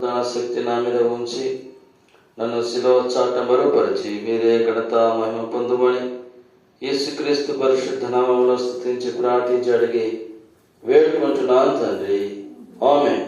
శక్తి నా మీద ఉంచి నన్ను శిలువ చాట మరుపరిచి మీరే ఘనత మహిమ పొందుమని యేసుక్రీస్తు పరిశుద్ధ నామములో స్తుతించి ప్రార్థించి అడిగి వేడుకుంటున్నాను తండ్రి. ఆమేన్.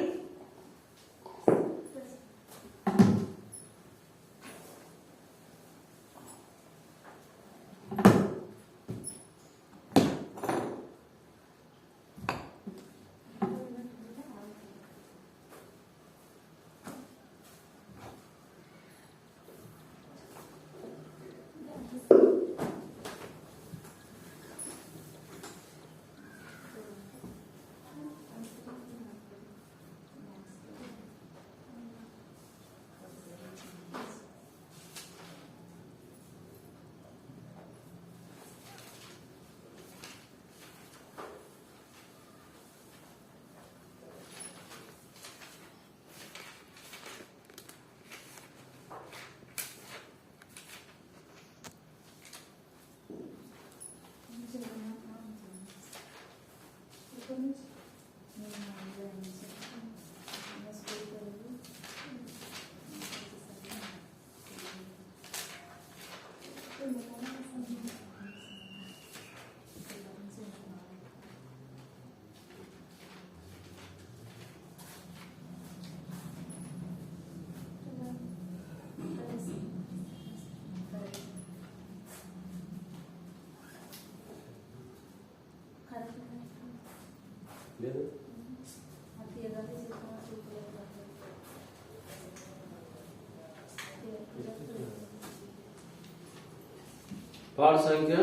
పాఠ సంఖ్య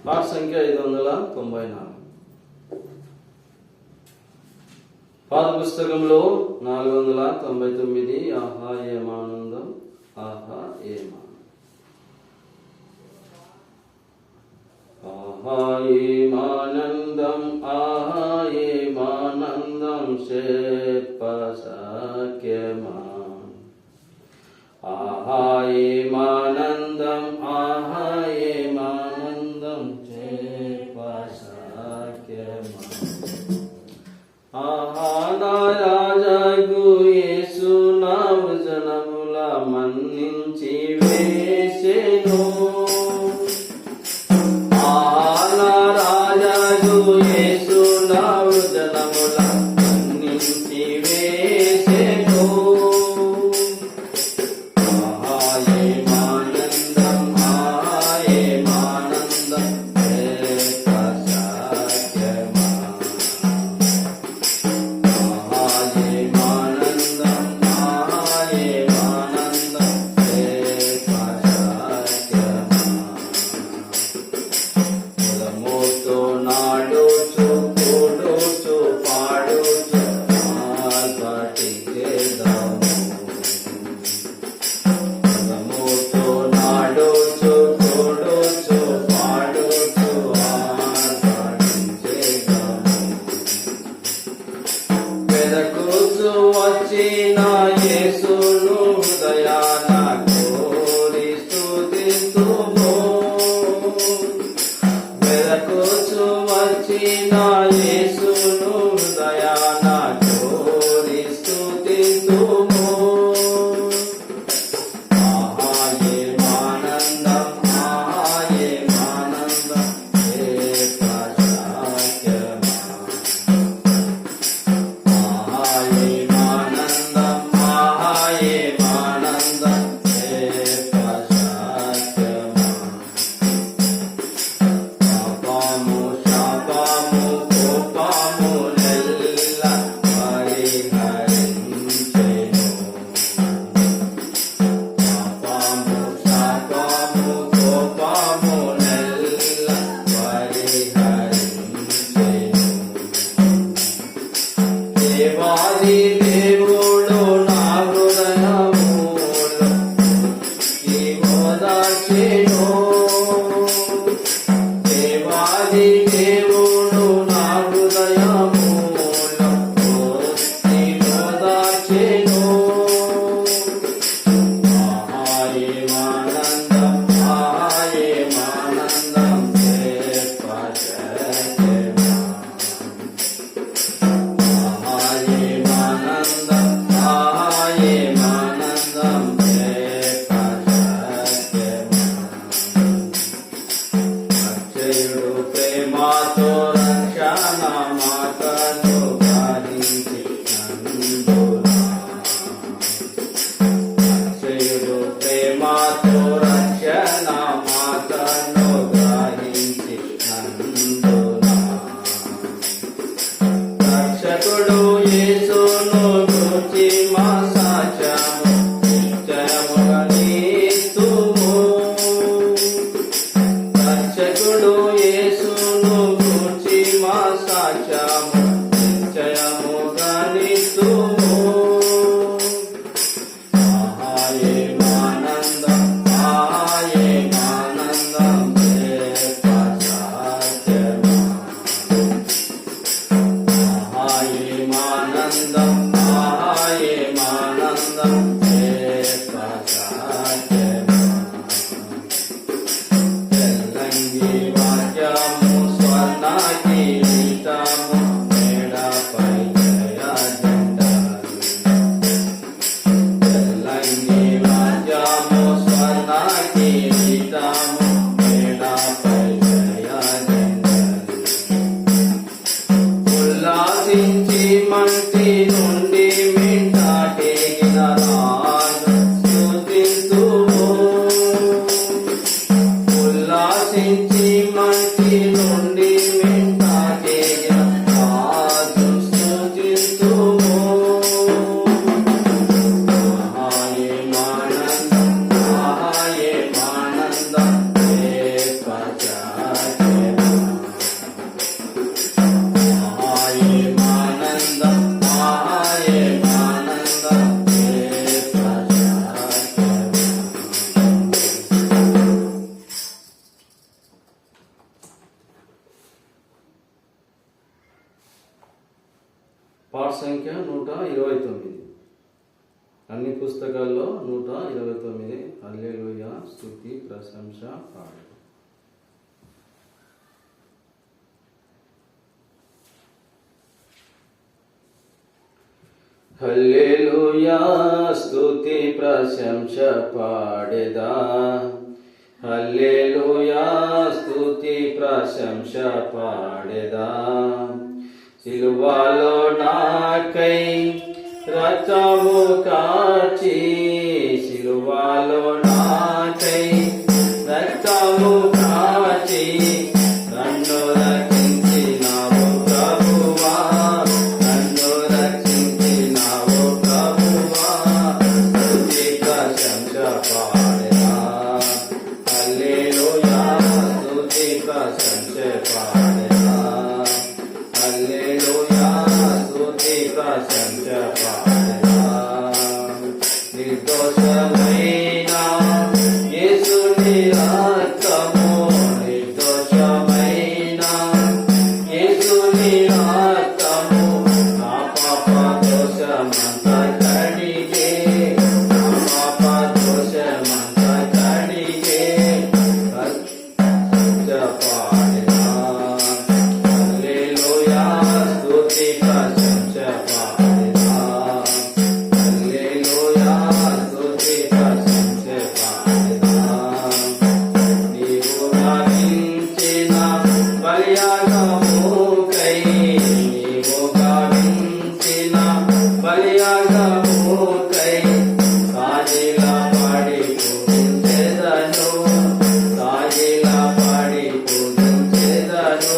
594. పాద పుస్తకంలో 499. ఆహా ఏమానందం, ఆహా ఏమానందం, ఆహా ఏమానందం, ఆహా ఏమానందం చెప్పసఖ్యమా. ఆహా ఏమానందం, ఆహా ఏమానందం చెప్పసఖ్యమా. ఆహా నా రాజగు యేసు నా వచనముల మన్నించి వేసెను. ఆహా నా రాజగు యేసు నా వచనముల మన్నించి వేసెను. వచ్చిన యేసును హృదయాన కోరి స్తుతింతుము. వెదకుచు వచ్చిన యేసును హృదయాన కోరి స్తుతింతుము. ఆహా ఏమానందం, ఆహా ఏమానందం చెప్పసఖ్యమా. దేవాది దేవుడు నా హృదయములో ఓదార్చెను. దేవాది దేవుడు నా హృదయములో ఓదార్చెను. ఆహా ఏమానందం, ఆహా ఏమానందం చెప్పసఖ్యమా. ఆహా ఏమానందం. పాఠ సంఖ్య 129. అన్ని పుస్తకాల్లో 129. హల్లెలూయా, స్తుతి, ప్రశంస, పాడు. హల్లెలూయా, స్తుతి, ప్రశంస పాడెదా. హల్లెలూయా, స్తుతి, ప్రశంస పాడెదా. సిలువలో నాకై రక్తము కార్చి, సిలువలో నాకై రక్తము కార్చి నన్ను రక్షించినావు ప్రభువా, నన్ను రక్షించినావు ప్రభువా. స్తుతి ప్రశంస పాడెదా. హల్లెలూయా, స్తుతి ప్రశంస పాడెదా. హల్లెలూయా, స్తుతి ప్రశంస పాడెదా. నిర్దోషమైన యేసుని రక్తము, నిర్దోషమైన యేసుని రక్తము నా పాప దోషమంతా కడిగే, నా పాప దోషమంతా కడిగే. ప్రశంస పాడెదా. హల్లెలూయా, స్తుతి ప్రశంస పాడెదా. హల్లెలూయా, స్తుతి ప్రశంస పాడెదా. నీవు గావించిన బలియాగముకై, నీవు గావించిన బలియాగముకై సాగిలా పడి పూజించెదను, సాగిలా పడి పూజించెదను.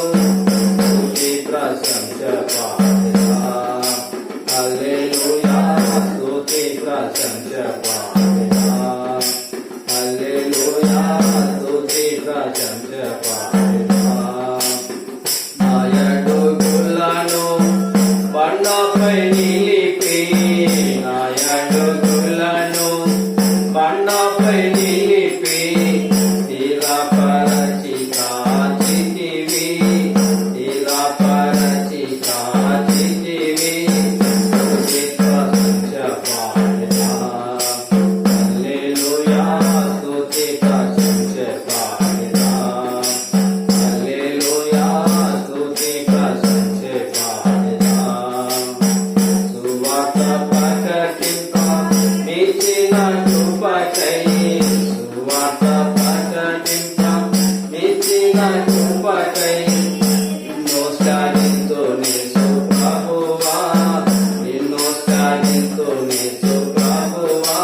స్తుతి ప్రశంస పాడెదా. హల్లెలూయా, స్తుతి ప్రశంస పాడెదా. హల్లెలూయా, స్తుతి ప్రశంస పాడెదా. నా అడుగులను బండపై నిలిపి, నా అడుగులను బండపై నిలిపి స్థిరపరచి కాచితివి, స్థిరపరచి కాచితివి. స్తుతి ప్రశంస పాడెదా. హల్లెలూయా, స్తుతి ప్రశంస పాడెదా. హల్లెలూయా, స్తుతి ప్రశంస పాడెదా. సువార్త ప్రకటింప నిలిచిన కృపకై, సువార్త ప్రకటింప నిలిచిన కృపకై నిన్ను స్థానింతునేసు ప్రభువా, నిన్ను స్థానింతునేసు ప్రభువా.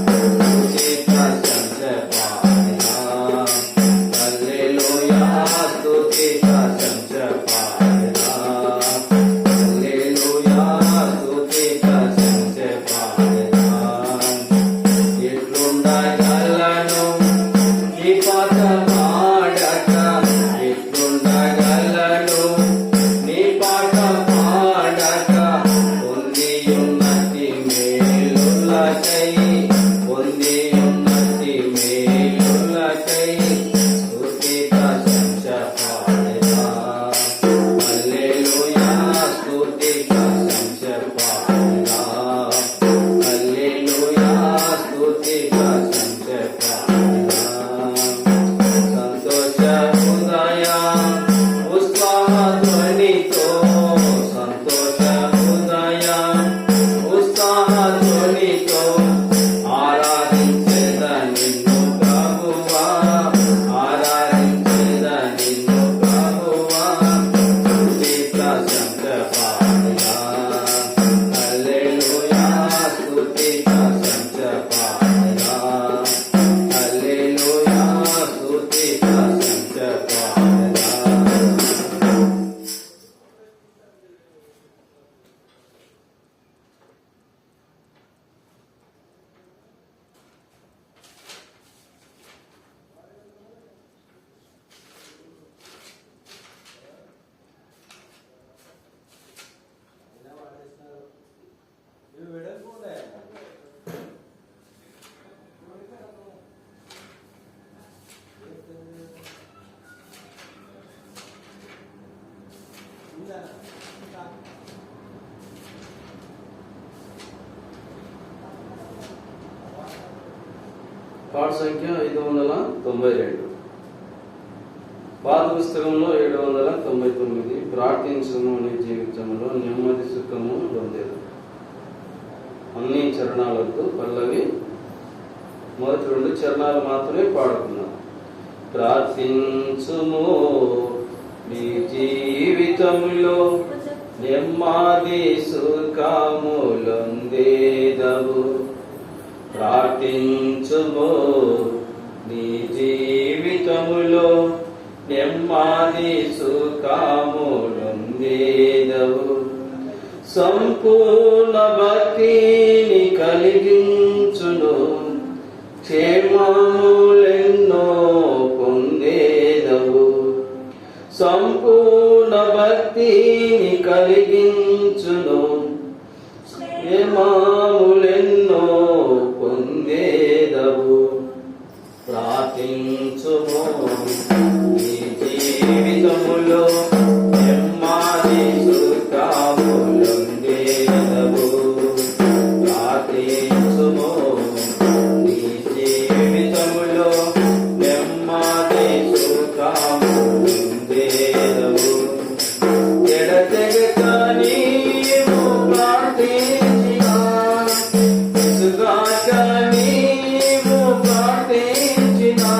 స్తుతి ప్రశంస పాడెదా. హల్లెలూయా, స్తుతి ప్రశంస పాడెదా. హల్లెలూయా, స్తుతి ప్రశంస పాడెదా. ఎట్లుండగలను పాట సంఖ్య 592. పాత పుస్తకంలో 799. ప్రార్థించము నీ జీవితంలో నెమ్మది సుఖము పొందేది. అన్ని చరణాలతో పల్లవి మొదటి 2 చరణాలు మాత్రమే పాడుకున్నాం. ప్రార్థించుము నీ జీవితంలో నెమ్మది సుఖములొందేదవు. ప్రార్థించుము నీ జీవితములో నెమ్మది సుఖములొందేదవు. సంపూర్ణ భక్తిని కలిగించును క్షేమములెన్నో పొందేదవు. సంపూర్ణ భక్తిని కలిగించును క్షేమములెన్నో పొందేదవు. ప్రార్థించుము నీ జీవితములో నెమ్మది సుఖములొందేదవు. ప్రార్థించుము నీ జీవితములో నెమ్మది సుఖములొందేదవు. ఎడతెగక నీవు ప్రార్థించినా ఇసుగాక నీవు ప్రార్థించినా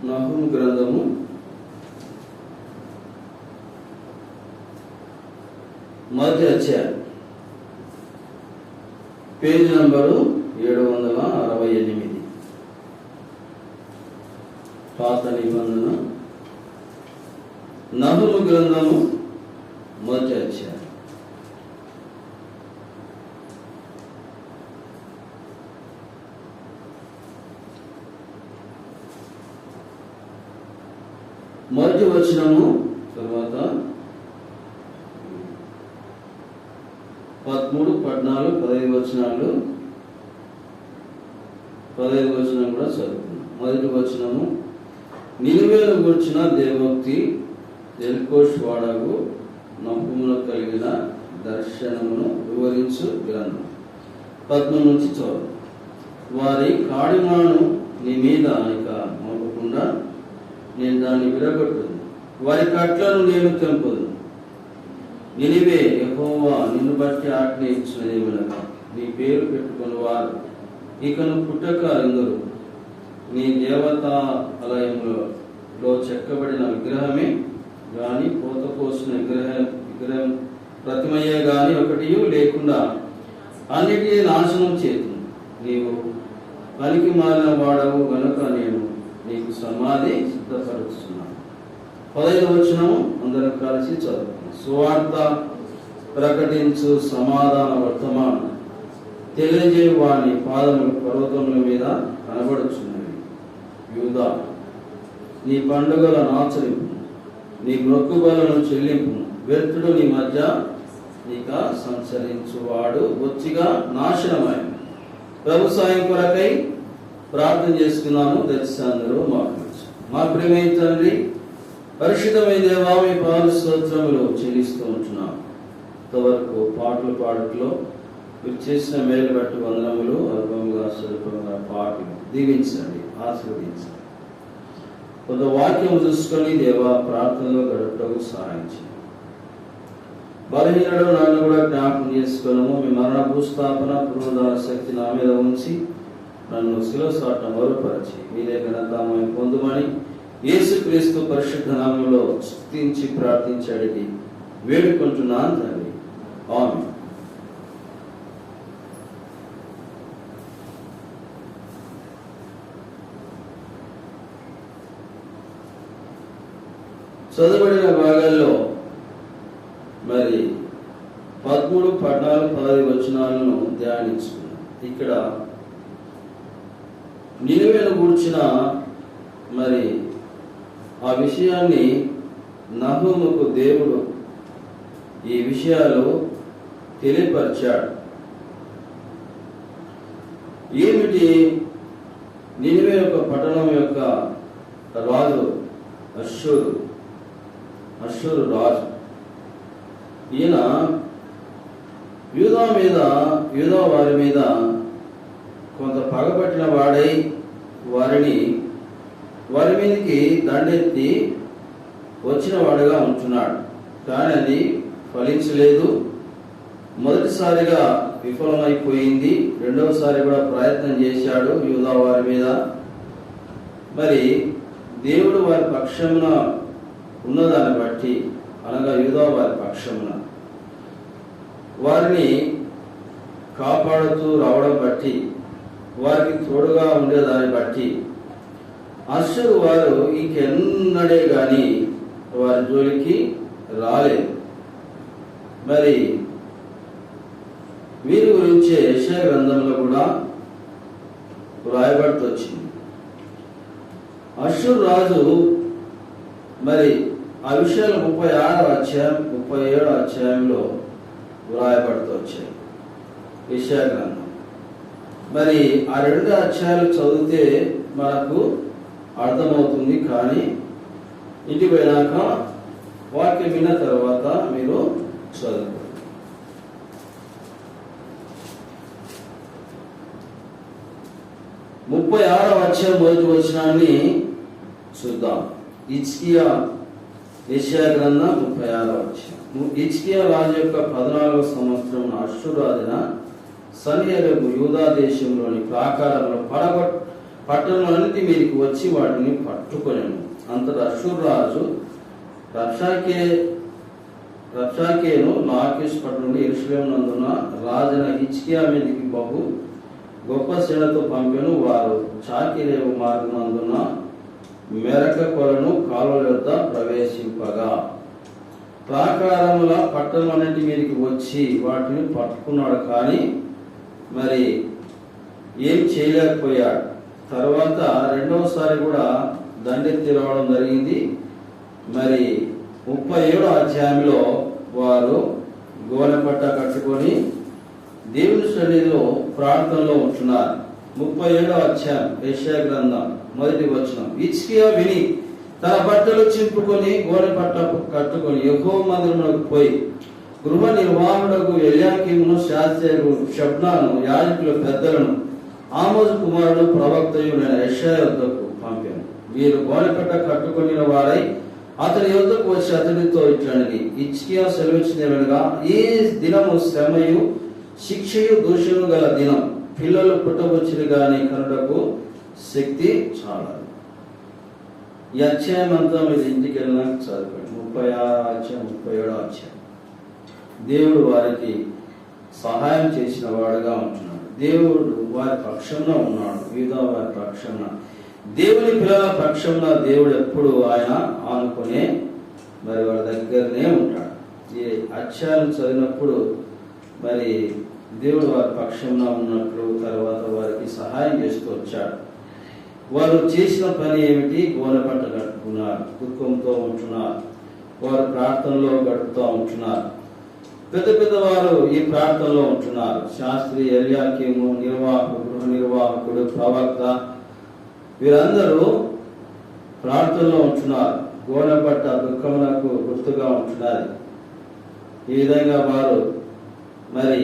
నహూము గ్రంథము 1వ అధ్యాయం, పేజీ నంబరు 768. పాత నిబంధన నహూము గ్రంథము 1వ అధ్యాయం. మొదటి వచనము తర్వాత 13, 14, 15 వచనాలు, 15 వచనం కూడా చదువుతున్నాం. మొదటి వచనము, నినివేను గూర్చిన దేవోక్తి ఎల్కోష్ వాడగు నహూములో కలిగిన దర్శనమును వివరించు గ్రంథం. 13 నుంచి చదువు. వారి కాడిమాను నీ మీద ఇక మోపకుండా నేను దాన్ని విరగొట్టును, వారి కట్లను నేను తెంపుదును. నినివే, యెహోవా నిన్ను బట్టి ఆజ్ఞ ఇచ్చినదేమనగా, నీ పేరు పెట్టుకుని వారు ఇకను పుట్టక ఇందురు. నీ దేవతాలయంలో చెక్కబడిన విగ్రహమే గాని, పోత పోసిన విగ్రహం ప్రతిమయే గాని ఒకటి లేకుండా అన్నిటినీ నాశనం చేతును. నీవు పనికి మారిన వాడవు గనుక నేను నీకు సమాధి సిద్ధపరుస్తున్నాను. 15వ వచనము అందరం కలిసి చదువు. సువార్త ప్రకటించు సమాధాన వర్తమానం తెలియజేయ వాని పాదములు పర్వతముల మీద కనబడుచున్నవి. యూదా, నీ పండుగల ఆచరింపు, నీ మొక్కుబలను చెల్లింపు. వ్యర్థుడు నీ మధ్య నీక సంచరించువాడు బొచ్చిగా నాశనమైన. ప్రభు సాయం కొరకై ప్రార్థన చేసుకున్నాము. దర్శనందరూ మా ప్రియమైన తండ్రి, పరిశుద్ధమైన దేవా, మీ పాద స్తోత్రములు చెల్లిస్తూ ఉంటున్నాం. ఇంతవరకు పాటలు పాడట్లో మీరు చేసిన మేలు బట్టి వందనములు. అల్పంగా స్వల్పంగా పాటలు దీవించండి, ఆశీర్వదించండి. కొంత వాక్యం చూసుకొని దేవా ప్రార్థనలో గడపటకు సహాయం చేయండి. బలహీనుడు నన్ను కూడా జ్ఞాపకం చేసుకోవడము. మీ మరణ భూస్థాపన పునరుద్ధార శక్తి నా మీద ఉంచి నన్ను శిలసాట మరుపరిచి మీరే ఘనతామని పొందుమని యేసుక్రీస్తు పరిశుద్ధ నామములో స్తుతించి ప్రార్థించి అడిగి వేడుకుంటున్నాను తండ్రి. ఆమేన్. చదవబడిన భాగాల్లో మరి 13, 14, 15 వచనాలను ధ్యానించుకున్నాం. ఇక్కడ నినివేను గూర్చిన మరి ఆ విషయాన్ని నహూముకు దేవుడు ఈ విషయాలు తెలియపరిచాడు. ఏమిటి? నినివే యొక్క పట్టణం యొక్క రాజు అష్షూరు రాజు. ఈయన యూదా వారి మీద కొంత పగపట్టిన వాడై వారి మీదకి దండెత్తి వచ్చిన వాడుగా ఉంటున్నాడు. కానీ అది ఫలించలేదు. మొదటిసారిగా విఫలమైపోయింది. రెండవసారి కూడా ప్రయత్నం చేశాడు యూదా వారి మీద. మరి దేవుడు వారి పక్షమున ఉన్నదాన్ని బట్టి, అనగా యూదా వారి పక్షమున వారిని కాపాడుతూ రావడం బట్టి, వారికి తోడుగా ఉండేదాన్ని బట్టి అష్షూరు వారు ఇంకెన్నడే గాని వారి జోలికి రాలేదు. మరి వీరి గురించి యెషయా గ్రంథంలో కూడా వ్రాయబడుతూ వచ్చింది. అష్షూరు రాజు మరి ఆ విషయాలు 36వ అధ్యాయం 37వ అధ్యాయంలో వ్రాయబడుతూ వచ్చాయి యెషయా గ్రంథం. మరి ఆ 2 అధ్యాయాలు చదివితే మనకు అర్థమవుతుంది. కానీ ఇంటికి పోయినాక వాక్యం విన్న తర్వాత మీరు చదువుకోండి. 36వ అధ్యాయం మొదటి వచనాన్ని చూద్దాం. హిజ్కియా యెషయా గ్రంథం 36వ అధ్యాయం. హిజ్కియా రాజు యొక్క 14వ సంవత్సరం అష్షూరు రాజైన సన్హెరీబు యూదా దేశంలోని ప్రాకారంలో పట్టణాలన్నిటి మీదకి వచ్చి వాటిని పట్టుకొనెను. అంతటా అష్షూరు రాజు రబ్షాకేను లాకీషు పట్టణం నుండి యెరూషలేము నందున రాజైన హిజ్కియా మీదకి బహు గొప్ప సేనతో పంపెను. వారు చాకిరేవు మార్గమందున మెరక కొలను కాలువల వద్ద ప్రవేశింపగా ప్రాకారముల పట్టణాలన్నిటి మీదకి వచ్చి వాటిని పట్టుకున్నాడు. కానీ మరి ఏం చేయలేకపోయాడు. తర్వాత రెండవసారి కూడా దండెత్తి రావడం జరిగింది. మరి 37వ అధ్యాయంలో వారు గోనెపట్ట కట్టుకొని దేవుని సన్నిధిలో ప్రార్థనలో ఉంటున్నారు. 37వ అధ్యాయం యెషయా గ్రంథం మొదటి వచనం. హిజ్కియా విని తన బట్టలు చింపుకొని గోనెపట్ట కట్టుకొని యెహోవా మందిరమునకు పోయి గృహ నిర్వాహకుడు ఎల్యాకీమును, శాస్త్రుడు షబ్నాను, యాజకుల పెద్దలను, ఆమోజు కుమారుడు ప్రవక్తయు నేను యెషయా యొద్దకు పంపాను. వీరు గోనెపట్ట కట్టుకొనిన వారై అతని యొద్దకు వచ్చి అతనితో ఇట్లనని, హిజ్కియా సెలవిచ్చినవనగా, ఈ దినము శ్రమయు శిక్షయు దూషణు గల దినం. పిల్లలు పుట్టవచ్చును గాని కనుటకు శక్తి చాలదు. ఈ అధ్యాయం అంతా మీరు ఇంటికి వెళ్ళినాక చదువుకోండి. 36వ అధ్యాయం 37వ అధ్యాయం. దేవుడు వారికి సహాయం చేసిన వాడుగా ఉంటున్నాడు. దేవుడు వారి పక్షంలో ఉన్నాడు. యూదా వారి పక్షంలో, దేవుని పిల్లల పక్షంలో దేవుడు ఎప్పుడు ఆయన ఆనుకునే మరి వారి దగ్గరనే ఉంటాడు. ఈ అధ్యాయం చదివినప్పుడు మరి దేవుడు వారి పక్షంలో ఉన్నట్లు, తర్వాత వారికి సహాయం చేస్తూ వచ్చాడు. వారు చేసిన పని ఏమిటి? గోనెపట్ట కట్టుకున్నారు, దుఃఖంతో ఉంటున్నారు, వారు ప్రార్థనలో గడుపుతూ ఉంటున్నారు. పెద్ద వారు ఈ ప్రార్థనలో ఉంటున్నారు. శాస్త్రి ఎల్యాకీము, నిర్వాహకుడు, గృహ నిర్వాహకుడు, ప్రవక్త, వీరందరూ ప్రార్థనలో ఉంటున్నారు. గోనెపట్ట దుఃఖమునకు గుర్తుగా ఉంటున్నది. ఈ విధంగా వారు మరి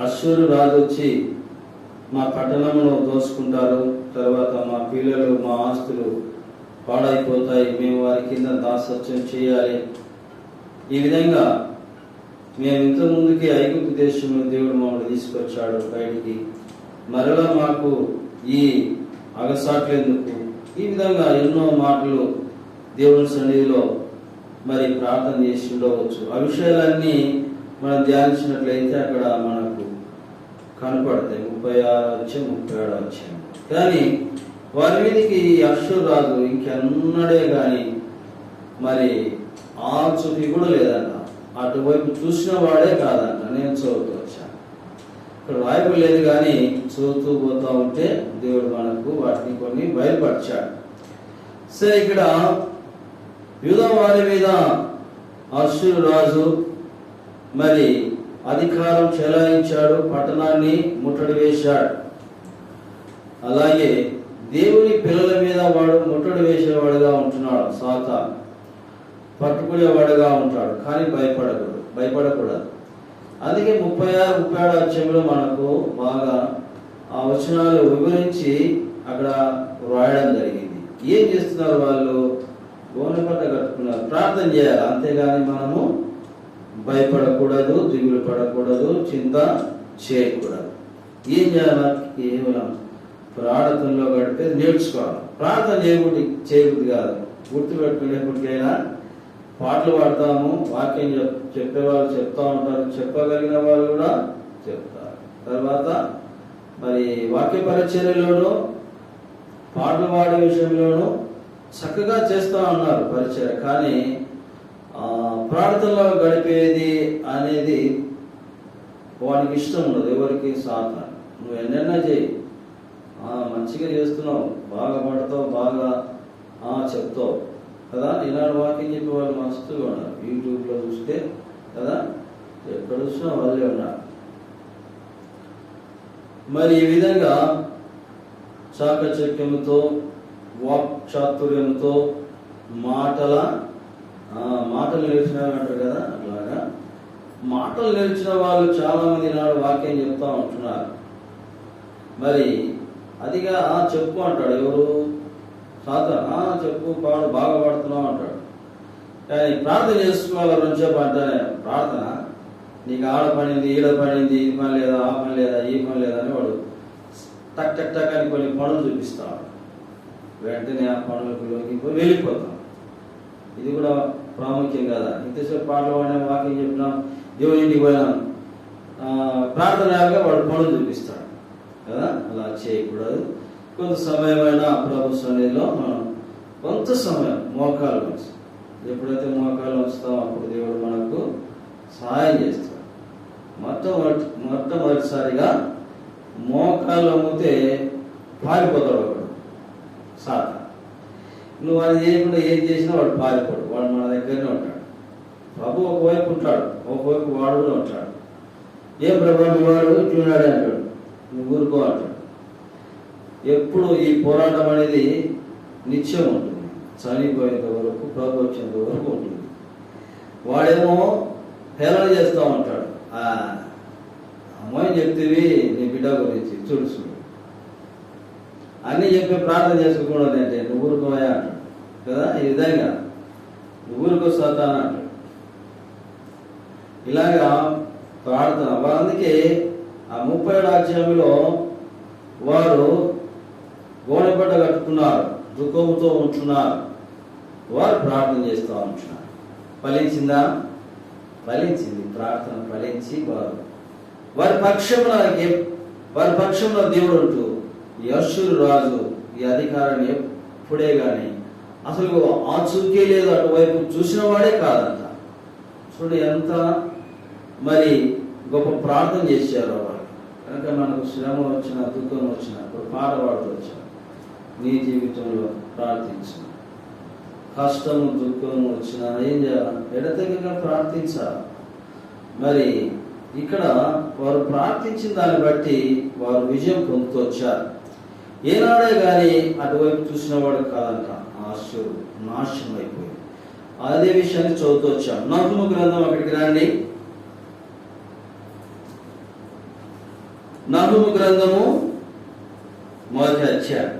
అష్షూరు రాజు వచ్చి మా పట్టణమును దోచుకుంటారు, తర్వాత మా పిల్లలు, మా ఆస్తులు పాడైపోతాయి, మేము వారి కింద దాసత్వం చేయాలి. ఈ విధంగా మేము ఇంత ముందుకి ఐగుప్తు దేశంలో దేవుడు మమ్మల్ని తీసుకొచ్చాడు బయటికి, మరలా మాకు ఈ అగసాట్లు ఎందుకు? ఈ విధంగా ఎన్నో మాటలు దేవుని సన్నిధిలో మరి ప్రార్థన చేసి ఉండవచ్చు. ఆ విషయాలన్నీ మనం ధ్యానించినట్లయితే అక్కడ మనకు కనపడతాయి. 36వ అధ్యాయం 37వ అధ్యాయం. కానీ వారి మీదకి అష్షూరు రాజు ఇంకెన్నడే కానీ మరి ఆ చూపి కూడా లేదంట, అటువైపు చూసిన వాడే కాదంట. నేను చదువుతూ వచ్చాను, ఇక్కడ రాయబడి లేదు కానీ చదువుతూ పోతా ఉంటే దేవుడు మనకు వాటిని కొన్ని బయలుపరిచాడు. సరే, ఇక్కడ యూదా వారి మీద అష్షూరు రాజు మరి అధికారం చెలాయించాడు, పట్టణాన్ని ముట్టడి వేశాడు. అలాగే దేవుని పిల్లల మీద వాడు ముట్టడి వేసేవాడుగా ఉంటున్నాడు. సాతాను పట్టుకునేవాడుగా ఉంటాడు, కానీ భయపడకూడదు. అందుకే 36, 37 అధ్యాయంలో మనకు బాగా ఆ వచనాలు వివరించి అక్కడ రాయడం జరిగింది. ఏం చేస్తున్నారు వాళ్ళు? గోనెపట్ట కట్టుకున్నారు, ప్రార్థన చేయాలి. అంతేగాని మనము భయపడకూడదు, దిగులు పడకూడదు, చింత చేయకూడదు. ఏం చేయాలి? కేవలం ప్రార్థనలో గడిపేది నేర్చుకోవాలి. ప్రార్థన చేయకూడదు కాదు. గుర్తుపెట్టుకునేప్పటికైనా పాటలు పాడతాము, వాక్యం చెప్పేవాళ్ళు చెప్తా ఉంటారు, చెప్పగలిగిన వాళ్ళు కూడా చెప్తారు. తర్వాత మరి వాక్య పరిచర్యలోనూ పాటలు పాడే విషయంలోనూ చక్కగా చేస్తూ ఉన్నారు పరిచర్య. కానీ ప్రార్థనలో గడిపేది అనేది వానికి ఇష్టం ఉండదు. ఎవరికి? సాతాను. నువ్వు ఎన్నెన్నా చేయి, మంచిగా చేస్తున్నావు, బాగా పడతావు, బాగా చెప్తావు కదా. ఇలాంటి వాక్యం చెప్పే వాళ్ళు మస్తుగా ఉన్నారు. యూట్యూబ్లో చూస్తే కదా, ఎక్కడ చూసినా వాళ్ళే ఉన్నారు. మరి ఈ విధంగా చాకచక్యంతో, వాక్ చాతుర్యంతో మాటలు నేర్చినారు అంటారు కదా, అట్లాగా మాటలు నేర్చిన వాళ్ళు చాలా మంది నాడు వాక్యం చెప్తా ఉంటున్నారు. మరి అదిగా చెప్పు అంటాడు ఎవరు? సాతాను. చెప్పు, పాడు, బాగా పాడుతున్నావు అంటాడు. కానీ ప్రార్థన చేసుకోవాలి రెండుసేపు అంటానే. ప్రార్థన నీకు ఆడ పడింది, ఈడ పడింది, ఇది పని లేదా, ఆ పని లేదా, ఈ పని లేదా అని వాడు టక్ టక్ టక్ అని కొన్ని పనులు చూపిస్తాడు. వెంటనే ఆ పనులకు వెళ్ళిపోతాం. ఇది కూడా ప్రాముఖ్యం కదా. ఇంతసేపు పాటలు పాడినా, వాకింగ్ చెప్పినాం, దేవుని ఇంటికి పోయినాం, ప్రార్థనగా వాడు పనులు చూపిస్తాడు కదా. అలా చేయకూడదు. కొంత సమయమైనా ప్రభు సన్నిధిలో మనం కొంత సమయం మోకాలు ఉంచి, ఎప్పుడైతే మోకాలు ఉంచుతామో అప్పుడు దేవుడు మనకు సహాయం చేస్తాడు. మొట్టమొదటిసారిగా మోకాలు అమ్మితే పారిపోతాడు ఒకడు, సాతాను. నువ్వు అది చేయకుండా ఏం చేసినా వాడు పారిపోడు. వాడు మన దగ్గరనే ఉంటాడు. ప్రభు ఒకవైపు ఉంటాడు, ఒకవైపు వాడు కూడా ఉంటాడు. ఏం ప్రభు మీ వాడు ఇట్లున్నాడే అంటాడు, నువ్వు ఊరుకో అంటాడు. ఎప్పుడు ఈ పోరాటం అనేది నిత్యం ఉంటుంది, చనిపోయేంత వరకు, ప్రభు వచ్చేంత వరకు ఉంటుంది. వాడేమో హేళన చేస్తూ ఉంటాడు. అమ్మాయి చెప్తేవి నీ బిడ్డ గురించి చూడు అన్నీ చెప్పి ప్రార్థన చేసుకోకూడదు అంటే నువ్వు ఊరుకోయా అంటాడు కదా. ఈ విధంగా నువ్వు ఊరుకో సాతాను అంటాడు. ఇలాగా ప్రార్థన. అందుకే ఆ 37వ అధ్యాయంలో వారు గోనెపట్ట కట్టుకున్నారు, దుఃఖంతో ఉంటున్నారు, వారు ప్రార్థన చేస్తూ ఉంటున్నారు. ఫలించిందా? ఫలించింది. ప్రార్థన ఫలించి వారి పక్షంలో దేవుడు ఉంటూ ఈ అష్షూరు రాజు ఈ అధికారాన్ని ఎప్పుడే గాని అసలు ఆ చూకే లేదు, అటువైపు చూసిన వాడే కాదంట. చూడు ఎంత మరి గొప్ప ప్రార్థన చేశారు వాళ్ళు. కనుక మనకు శ్రమ వచ్చిన, దుఃఖం వచ్చిన, ఇప్పుడు పాట పాడుతూ వచ్చాను, నీ జీవితంలో ప్రార్థించు. కష్టము, దుఃఖము వచ్చినా ఏం చేయాలి? ఎడతెగక ప్రార్థించాలి. మరి ఇక్కడ వారు ప్రార్థించిన దాన్ని బట్టి వారు విజయం పొందుతూ వచ్చారు. ఏనాడే కానీ అటువైపు చూసిన వాడు కాదంట. అష్షూరు నాశనం అయిపోయింది. అదే విషయాన్ని చదువుతూ వచ్చాం. నహూము గ్రంథం అక్కడికి రండి. నహూము గ్రంథము 1వ అధ్యాయం.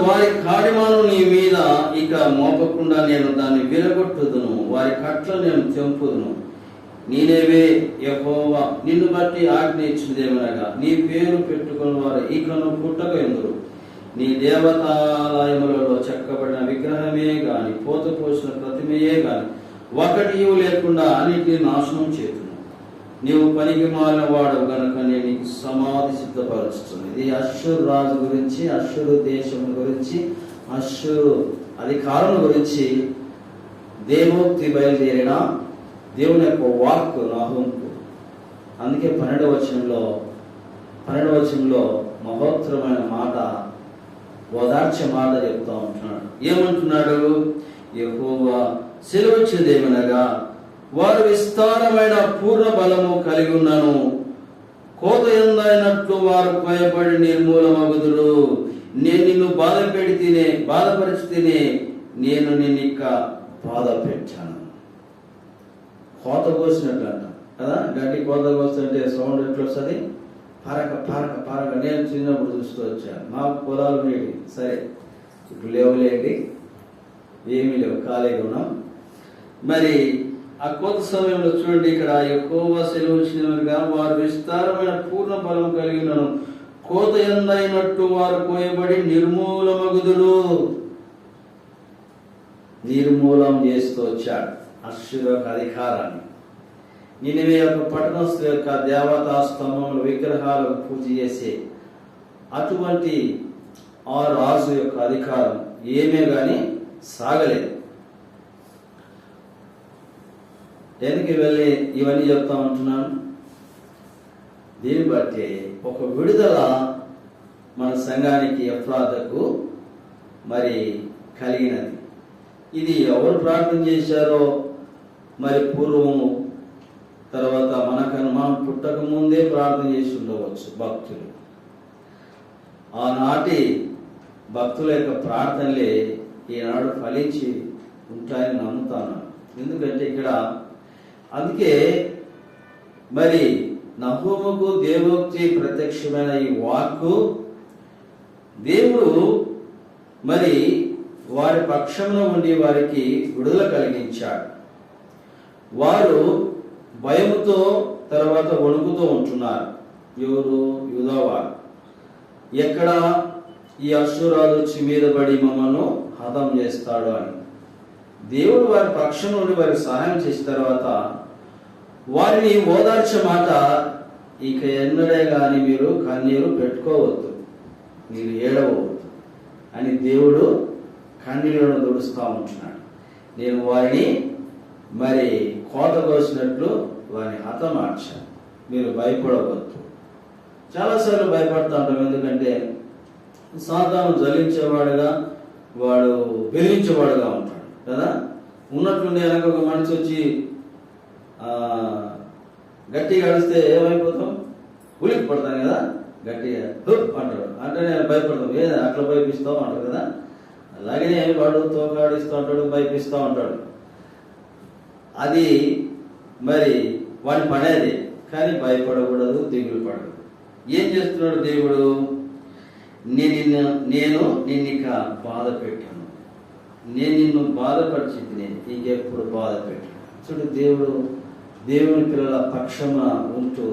వారి కాడిమాను నీ మీద ఇక మోపకుండా నేను దాన్ని విరగొట్టుదును, వారి కట్ల నేను తెంపుదును. నేనేవే యెహోవా నిన్ను బట్టి ఆజ్ఞ ఇచ్చినదేమనగా నీ పేరు పెట్టుకుని వారు ఇకను పుట్టక ఎందురు. నీ దేవతాలయములలో చెక్కబడిన విగ్రహమే గాని, పోత పోసిన ప్రతిమయే గాని ఒకటి లేకుండా అన్నిటిని నాశనం చేతును. నీవు పనికి మాలిన వాడు గనుక నేను నీకు సమాధి సిద్ధపరుస్తుంది. ఇది అష్షూరు రాజు గురించి, అష్షూరు దేశం గురించి, అష్షూరు అధికారం గురించి దేవోక్తి బయలుదేరిన దేవుని యొక్క వాక్ నహూముకు. అందుకే 12వ వచనంలో మహోత్తరమైన మాట, ఓదార్చే మాట చెప్తా ఉంటున్నాడు. ఏమంటున్నాడు? యెహోవా సెలవిచ్చినదేమనగా వారు విస్తారమైన పూర్ణ బలము కలిగి ఉన్నను, కోత ఎందైనట్లు వారు కోయబడి నిర్మూలమగుదురు. నేను నిన్ను బాధపరిచితేనే నేను నిన్నిక్క బాధ పెట్టాను. కోత కోసినట్లు అంట కదా. గడ్డి కోత కోస్తుంటే సౌండ్ ఎట్లా వస్తుంది? పరక పరక పరక. నేను చిన్నప్పుడు చూస్తూ వచ్చాను. మా పొలాలు ఉండేవి, సరే ఇప్పుడు లేవులేండి, ఏమీ లేవు, ఖాళీగా ఉన్నాం. మరి ఆ కోత సమయంలో చూడండి, ఇక్కడ యెహోవా సెలవిచ్చినగా వారు విస్తారమైన పూర్ణ బలం కలిగినను, కోత ఎందైనట్టు వారు కోయబడి నిర్మూలమగుదురు. నిర్మూలం చేస్తూ వచ్చాడు అష్షూరు యొక్క అధికారాన్ని. నినివే యొక్క పట్టణస్థుల యొక్క దేవతా స్తంభములు విగ్రహాలకు పూజ చేసే అటువంటి ఆ రాజు యొక్క అధికారం ఏమే గాని సాగలేదు. ఎందుకు వెళ్ళి ఇవన్నీ చెప్తా ఉంటున్నాను? దీన్ని బట్టి ఒక విడుదల మన సంఘానికి ఎఫ్రాతకు మరి కలిగినది. ఇది ఎవరు ప్రార్థన చేశారో మరి పూర్వము, తర్వాత మనం పుట్టక ముందే ప్రార్థన చేసి ఉండవచ్చు భక్తులు. ఆనాటి భక్తుల యొక్క ప్రార్థనలే ఈనాడు ఫలించి ఉంటాయని నమ్ముతాను. ఎందుకంటే ఇక్కడ అందుకే మరి నహూముకు దేవోక్తి ప్రత్యక్షమైన ఈ వాక్కు దేవుడు మరి వారి పక్షంలో ఉండి వారికి విడుదల కలిగించాడు. వారు భయముతో తర్వాత వణుకుతూ ఉంటున్నారు. ఎవరు? యూదావారు. ఎక్కడ ఈ అష్షూరాజు వచ్చి మీద పడి మమ్మల్ని హతం చేస్తాడు అని దేవుడు వారి పక్షం నుండి వారికి సహాయం చేసిన తర్వాత వారిని ఓదార్చే మాట, ఇక ఎన్నడే గాని మీరు కన్నీరు పెట్టుకోవద్దు, మీరు ఏడవద్దు అని దేవుడు కన్నీళ్లను తుడుస్తూ ఉంటున్నాడు. నేను వారిని మరి కోత కోసినట్లు వారిని హతమార్చాను, మీరు భయపడవద్దు. చాలాసార్లు భయపడుతూ ఉంటాం. ఎందుకంటే సాతాను జలించేవాడుగా, వాడు బెదిరించేవాడుగా ఉంటాడు కదా. ఉన్నట్లుండి వెనక ఒక మనిషి వచ్చి గట్టిగా అడిస్తే ఏమైపోతాం? ఉలికి పడతాను కదా, గట్టిగా అంటాడు. అంటే నేను భయపడతాం. అట్లా భయపిస్తాం అంటారు కదా. అలాగనే వాడు తోకాడిస్తూ ఉంటాడు, భయపిస్తూ ఉంటాడు. అది మరి వాడి పనేది. కానీ భయపడకూడదు, దిగులు పడదు. ఏం చేస్తున్నాడు దేవుడు? నేను నిన్నిక బాధ పెట్టాను, నేను నిన్ను బాధపరిచింది, ఇంకెప్పుడు బాధ పెట్టాను. చూడు, దేవుని పిల్లల పక్షమ ఉంటూ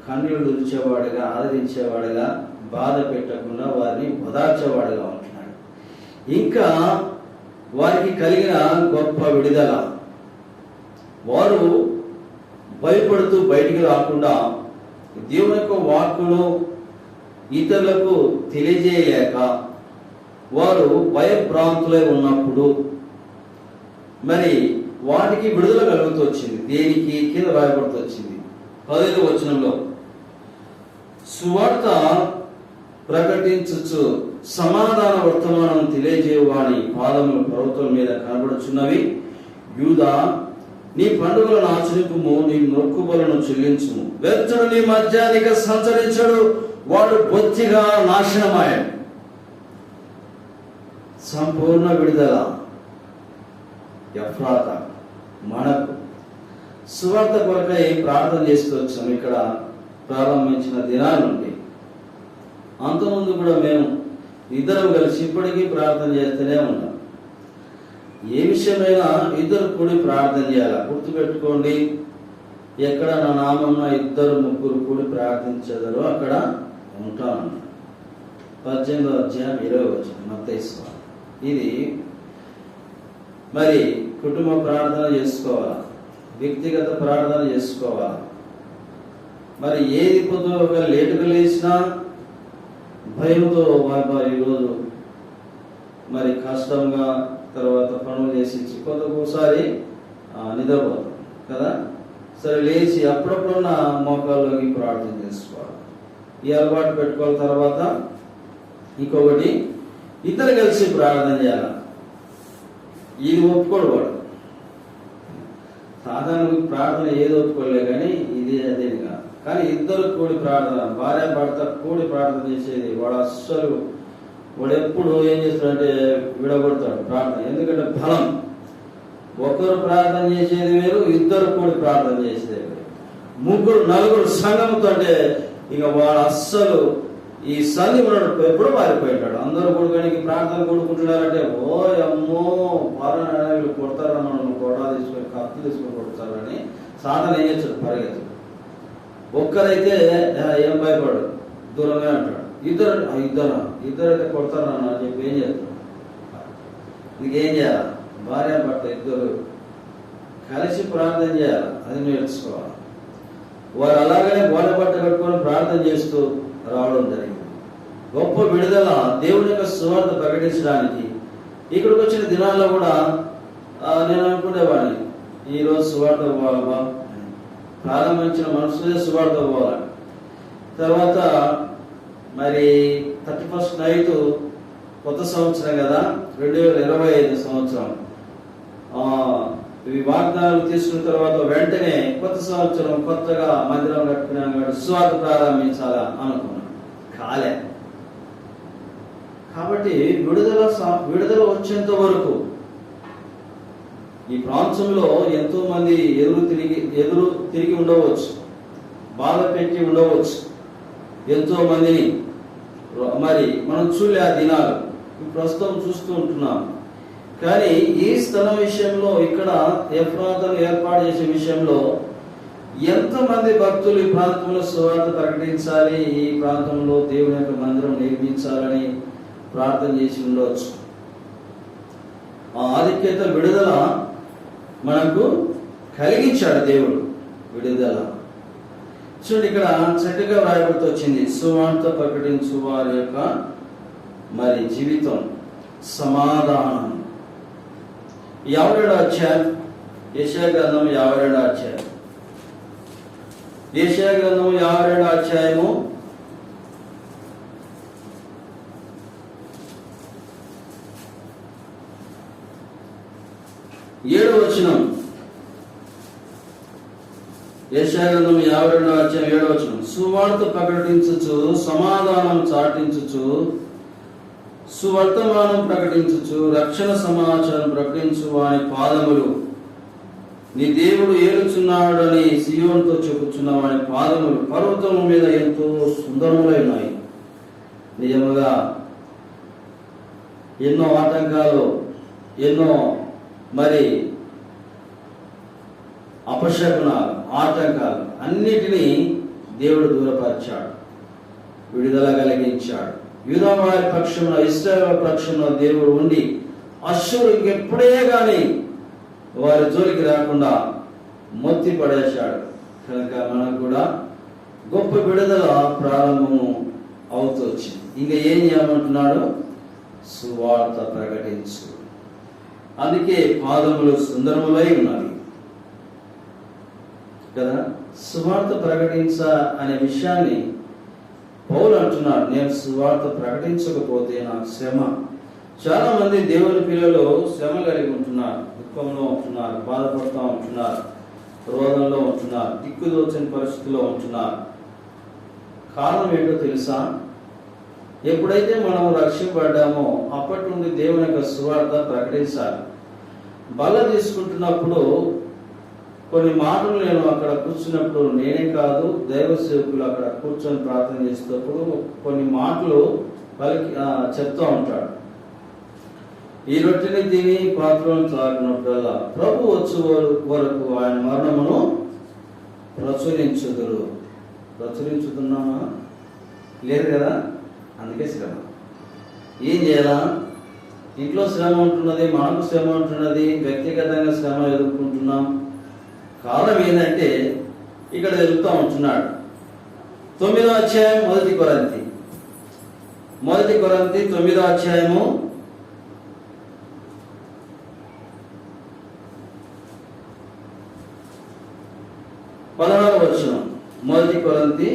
కన్నులు దుర్చేవాడుగా, ఆదరించేవాడుగా, బాధ పెట్టకుండా వారిని ఓదార్చేవాడుగా ఉంటున్నాడు. ఇంకా వారికి కలిగిన గొప్ప విడుదల, వారు భయపడుతూ బయటికి రాకుండా దేవుని యొక్క వాక్కును ఇతరులకు తెలియజేయలేక వారు భయభ్రాంతులై ఉన్నప్పుడు మరి వాటికి విడుదల కలుగుతూ వచ్చింది. దేనికి? కింద రాయబడుతూ వచ్చింది 15వ వచనంలో, సువార్త ప్రకటించుచు సమాధాన వర్తమానం తెలియజేయవాని పాదములు పర్వతం మీద కనబడుచున్నవి. యూదా, నీ పండుగలను ఆచరింపుము, నీ మొక్కుబలను చెల్లించుము. వ్యర్థుడు నీ మధ్యానికి సంచరించడు, వాడు బొత్తిగా నాశనమాయాడు. సంపూర్ణ విడుదల ఎఫ్రాత మనకు. సువార్త కొరకై ప్రార్థన చేస్తూ వచ్చాము ఇక్కడ ప్రారంభించిన దినాల నుండి. అంతకుముందు కూడా మేము ఇద్దరం కలిసి ఇప్పటికీ ప్రార్థన చేస్తూనే ఉన్నాం. ఏ విషయమైనా ఇద్దరు కూడి ప్రార్థన చేయాలి. గుర్తుపెట్టుకోండి, ఎక్కడ నా నామం ఇద్దరు ముగ్గురు కూడి ప్రార్థించదరో అక్కడ ఉంటాను. 18వ అధ్యాయం 20వ వచనం మత్తయి సువార్త. ఇది మరి కుటుంబ ప్రార్థన చేసుకోవాలా, వ్యక్తిగత ప్రార్థన చేసుకోవాలా. మరి ఏది పొద్దుగా లేటుగా లేచినా భయంతో ఈరోజు మరి కష్టంగా తర్వాత పనులు చేసి కొంతకోసారి నిద్రపోతాం కదా. సరే, లేచి అప్పుడప్పుడు నా మోకాల్లోకి ప్రార్థన చేసుకోవాలి. ఈ అలవాటు పెట్టుకోవాలి. తర్వాత ఇంకొకటి, ఇద్దరు కలిసి ప్రార్థన చేయాలి. ఇది ఒప్పుకోడు వాడు. సాధారణ ప్రార్థన ఏది ఒప్పుకోలే, కానీ ఇది అదేది కాదు. కానీ ఇద్దరు కూడి ప్రార్థన, భార్య భర్త కూడి ప్రార్థన చేసేది వాడు అస్సలు, వాడు ఎప్పుడు ఏం చేస్తాడంటే విడగొడతాడు ప్రార్థన. ఎందుకంటే బలం ఒకరు ప్రార్థన చేసేది వేరు, ఇద్దరు కూడి ప్రార్థన చేసేది వేరు. ముగ్గురు నలుగురు సంఘంతో అంటే ఇక వాడు అస్సలు ఈ సంధి ఉన్నాడు ఎప్పుడు మారిపోయింటాడు. అందరూ కొడుకునికి ప్రార్థన కొడుకుంటున్నారంటే ఓ అమ్మో వీళ్ళు కొడతారా, మనం కొడా తీసుకొని కత్తులు తీసుకొని కొడతారని సాధన ఏం చేస్తాడు, పరిగెత్తు. ఒక్కరైతే ఏం భయపడు, దూరంగా అంటాడు. ఇద్దరైతే కొడతారా అని చెప్పి ఏం చేస్తాడు, ఇంకేం చేయాలి, భార్య భర్త ఇద్దరు కలిసి ప్రార్థన చేయాలి, అది నేర్చుకోవాలి. వారు అలాగనే గోడ బట్ట కట్టుకొని ప్రార్థన చేస్తూ రావడం జరిగింది. గొప్ప విడుదల దేవుని యొక్క సువార్త ప్రకటించడానికి. ఇక్కడికి వచ్చిన దినాల్లో కూడా నేను అనుకునేవాడిని, ఈరోజు సువార్త పోవాలా, ప్రారంభించిన మనసులే సువార్త పోవాలి. తర్వాత మరి 31st నైట్ కొత్త సంవత్సరం కదా, 2025 సంవత్సరం. ఈ వాగ్దానాలు తీసుకున్న తర్వాత వెంటనే కొత్త సంవత్సరం కొత్తగా మందిరం కట్టుకున్నాం కాబట్టి సువార్త ప్రారంభించాలా అనుకున్నాను, కాలే. కాబట్టి విడుదల వచ్చేంత వరకు ఈ ప్రాంతంలో ఎంతో మంది ఎదురు తిరిగి ఉండవచ్చు, బాధ పెట్టి ఉండవచ్చు ఎంతో మందిని. మరి మనం చూలే ఆ దినాలు ప్రస్తుతం చూస్తూ ఉంటున్నాం. కానీ ఈ స్థలం విషయంలో, ఇక్కడ ఎఫ్రాతాను ఏర్పాటు చేసే విషయంలో ఎంతమంది భక్తులు ఈ ప్రాంతంలో సువార్త ప్రకటించాలి, ఈ ప్రాంతంలో దేవుని యొక్క మందిరం నిర్మించాలని ప్రార్థన చేసి ఉండవచ్చు. ఆ ఆధిక్యత విడుదల మనకు కలిగించాడు దేవుడు. విడుదల చూడండి, ఇక్కడ చక్కగా వ్రాయబడుతూ వచ్చింది, సువార్త ప్రకటించు వారి యొక్క మరి జీవితం సమాధానం. 57వ అధ్యాయం యెషయా గ్రంథం 52వ అధ్యాయం. యెషయా గ్రంథం 52వ అధ్యాయము 7వ వచనం. యెషయా గ్రంథం 52వ అధ్యాయం 7వ వచనం. సువార్త ప్రకటించుచు సమాధానం చాటించుచు సువర్తమానం ప్రకటించుచు రక్షణ సమాచారం ప్రకటించు వాని పాదములు, నీ దేవుడు ఏలుచున్నాడని సియోనుతో చెప్పుచున్న వాని పాదములు పర్వతముల మీద ఎంతో సుందరములై ఉన్నాయి. నిజముగా ఎన్నో ఆటంకాలు, ఎన్నో మరి అపశకునాలు, ఆటంకాలు అన్నిటినీ దేవుడు దూరపరిచాడు, విడుదల కలిగించాడు. యూదా వారి పక్షంలో, ఇశ్రాయేలు పక్షంలో దేవుడు ఉండి అశ్షూరుకి ఎప్పుడే గాని వారి జోలికి రాకుండా మొత్తి పడేశాడు. కనుక మనకు కూడా గొప్ప విడుదల ప్రారంభము అవుతూ వచ్చింది. ఇంకా ఏం చేయమంటున్నాడు, సువార్త ప్రకటించు. అందుకే పాదములు సుందరములై ఉన్నవి కదా. సువార్త ప్రకటించ అనే విషయాన్ని పౌలు అంటున్నాడు, నేను సువార్త ప్రకటించకపోతే నాకు శ్రమ. చాలా మంది దేవుని పిల్లలు శ్రమ కలిగి ఉంటున్నారు, దుఃఖంలో ఉంటున్నారు, బాధపడుతూ ఉంటున్నారు, రోగంలో ఉంటున్నారు, దిక్కుదోచని పరిస్థితిలో ఉంటున్నారు. కారణం ఏంటో తెలుసా? ఎప్పుడైతే మనం రక్షింపబడ్డామో అప్పటి నుండి దేవుని యొక్క సువార్త ప్రకటించాలి. బల్ల తీసుకుంటున్నప్పుడు కొన్ని మాటలు నేను అక్కడ కూర్చున్నప్పుడు, నేనే కాదు దైవ సేవకులు అక్కడ కూర్చొని ప్రార్థన చేసేటప్పుడు కొన్ని మాటలు వాళ్ళకి చెప్తూ ఉంటాడు. ఈ రొట్టెని తిని పాత్రలను తాగినప్పుడల్లా ప్రభు వచ్చు వరకు ఆయన మరణమును ప్రచురించుదురు. ప్రచురించుతున్నామా? లేదు కదా. అందుకే శ్రమ. ఏం చేయాలా? ఇంట్లో శ్రమ ఉంటున్నది, మనకు శ్రమ ఉంటున్నది, వ్యక్తిగతంగా శ్రమ ఎదుర్కొంటున్నాం. కారణం ఏంటంటే ఇక్కడ ఎదుగుతూ ఉంటున్నాడు. 9వ అధ్యాయం 1 కొరింథీ 9వ అధ్యాయము 16వ వచనం. 1 కొరింథీ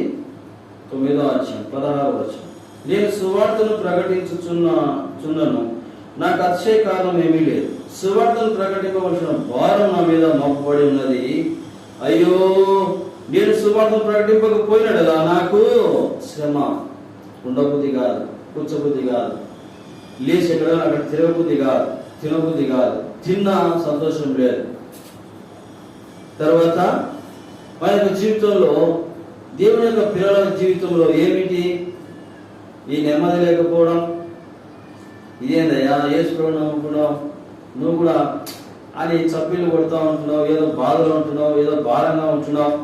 9వ అధ్యాయం 16వ వచనం. నేను సువార్తను ప్రకటించుచున్నాను, నాకు అతిశయ కారణం ఏమీ లేదు. సువార్తను ప్రకటించవలసిన భారం నా మీద మోపబడి ఉన్నది. అయ్యో, నేను సువార్తను ప్రకటింపకపోయినట్లా నాకు శ్రమ. ఉండబుద్ధి కాదు, కూర్చోబుద్ధి కాదు, లేచి ఎక్కడ అక్కడ తిరగబుద్ధి కాదు, తినబుద్ధి కాదు, తిన్నా సంతోషం లేదు. తర్వాత మన యొక్క జీవితంలో, దేవుని యొక్క పిల్లల జీవితంలో ఏమిటి? ఈ నెమ్మది లేకపోవడం. ఇదేందయ్యా, యేసు ప్రభువుని నమ్ముకున్నావు, నువ్వు కూడా అని చప్పిళ్ళు కొడుతూ ఉంటున్నావు, ఏదో బాధలో ఉంటున్నావు, ఏదో భారంగా ఉంటున్నావు,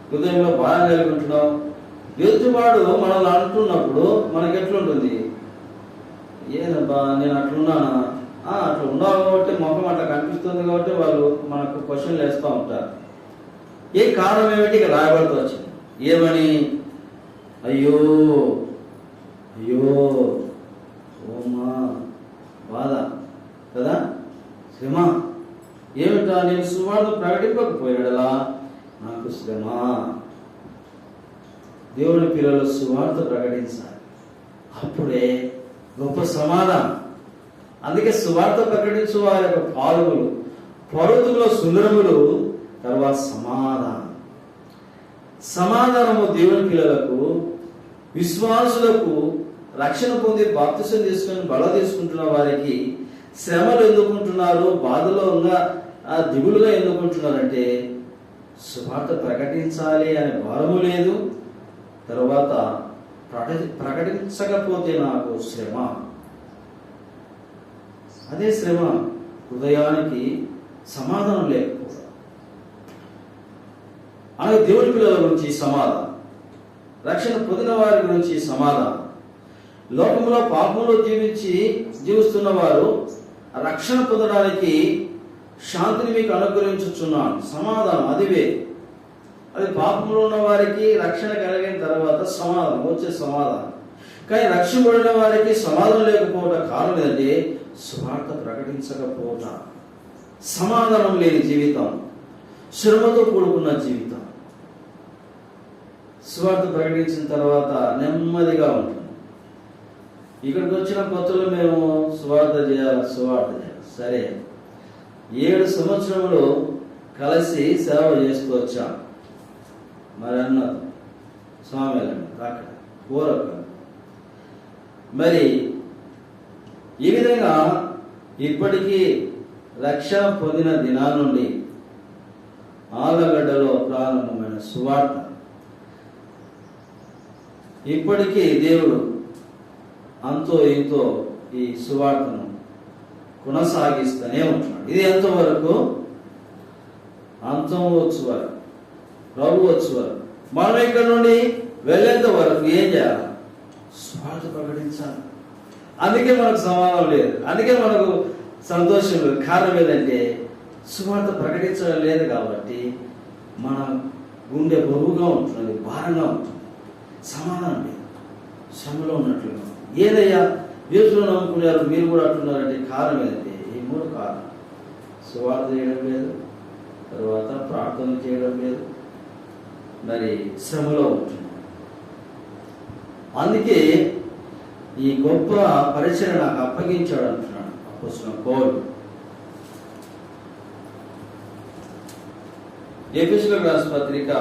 హృదయంలో భారం కలిగి ఉంటున్నావు. ఎదుటివాడు మనల్ని అంటున్నప్పుడు మనకి ఎట్లుంటుంది? ఏదబ్బా నేను అట్లున్నానా? అట్లా ఉన్నావు కాబట్టి, ముఖం అట్లా కనిపిస్తుంది కాబట్టి వాళ్ళు మనకు క్వశ్చన్లు వేస్తూ ఉంటారు. ఏ కారణం ఏమిటి? ఇక రాయబడుతూ వచ్చింది. ఏమని? అయ్యో అయ్యో ఓమా, బాధ కదా, శ్రమ. ఏమిటా? నేను సువార్త ప్రకటింపకపోయాడలా నాకు శ్రమ. దేవుని పిల్లలు సువార్త ప్రకటించాలి, అప్పుడే గొప్ప సమాధానం. అందుకే సువార్త ప్రకటించు వారి యొక్క పాలుగులు, పరుతుల్లో సుందరములు, తర్వాత సమాధానము దేవుని పిల్లలకు, విశ్వాసులకు, రక్షణ పొంది బాప్తిసం తీసుకొని బల తీసుకుంటున్న వారికి శ్రమలు ఎందుకుంటున్నారు, బాధలో దిగులుగా ఎందుకుంటున్నారంటే సువార్త ప్రకటించాలి అనే భారము లేదు. తర్వాత ప్రకటించకపోతే నాకు శ్రమ. అదే శ్రమ, హృదయానికి సమాధానం లేకపోవడం. అలాగే దేవుని పిల్లల గురించి సమాధానం, రక్షణ పొందిన వారి గురించి సమాధానం. లోకంలో పాపంలో జీవిస్తున్న వారు రక్షణ పొందడానికి శాంతిని మీకు అనుగ్రహించుచున్నాను. సమాధానం అదివే. అది పాపంలో ఉన్న వారికి రక్షణ కలిగిన తర్వాత సమాధానం, వచ్చే సమాధానం. కానీ రక్షింపబడిన వారికి సమాధానం లేకపోవడం కారణం ఏంటంటే సువార్త ప్రకటించకపోవటం. సమాధానం లేని జీవితం, శ్రమతో కూడుకున్న జీవితం. సువార్త ప్రకటించిన తర్వాత నెమ్మదిగా ఉంటుంది. ఇక్కడికి వచ్చిన కొత్తలో మేము సువార్త చేయాలి. సరే, 7 సంవత్సరములు కలిసి సేవ చేస్తూ వచ్చాం. మరి అన్నారు స్వామి అక్కడ కోరక. మరి ఈ విధంగా ఇప్పటికీ రక్షణ పొందిన దినాల నుండి ఆలగడ్డలో ప్రారంభమైన సువార్త ఇప్పటికీ దేవుడు అంతో ఇంతో ఈ సువార్తను కొనసాగిస్తూనే ఉంటున్నాడు. ఇది ఎంతవరకు? అంతం వచ్చు వరకు, ప్రభు వచ్చు వరకు. మనం ఇక్కడ నుండి వెళ్ళేంత వరకు ఏం చేయాలి? సువార్త ప్రకటించాలి. అందుకే మనకు సమాధానం లేదు, అందుకే మనకు సంతోషం లేదు. కారణం ఏదంటే సువార్త ప్రకటించడం లేదు కాబట్టి మన గుండె బరువుగా ఉంటున్నది, భారంగా ఉంటుంది, సమాధానం లేదు, శ్రమలో ఉన్నట్లుగా. ఏదయ్యా యేసులో నమ్ముకున్నారు, మీరు కూడా అంటున్నారంటే కారణం ఏంటంటే ఈ 3 కారణం. సువార్త చేయడం లేదు, తర్వాత ప్రార్థన చేయడం లేదు, మరి శ్రమలో ఉంటుంది. అందుకే ఈ గొప్ప పరిచయం నాకు అప్పగించాడు అంటున్నాడు అపోస్తలుడైన పౌలు. ఎఫెసీయులకు రాసిన పత్రిక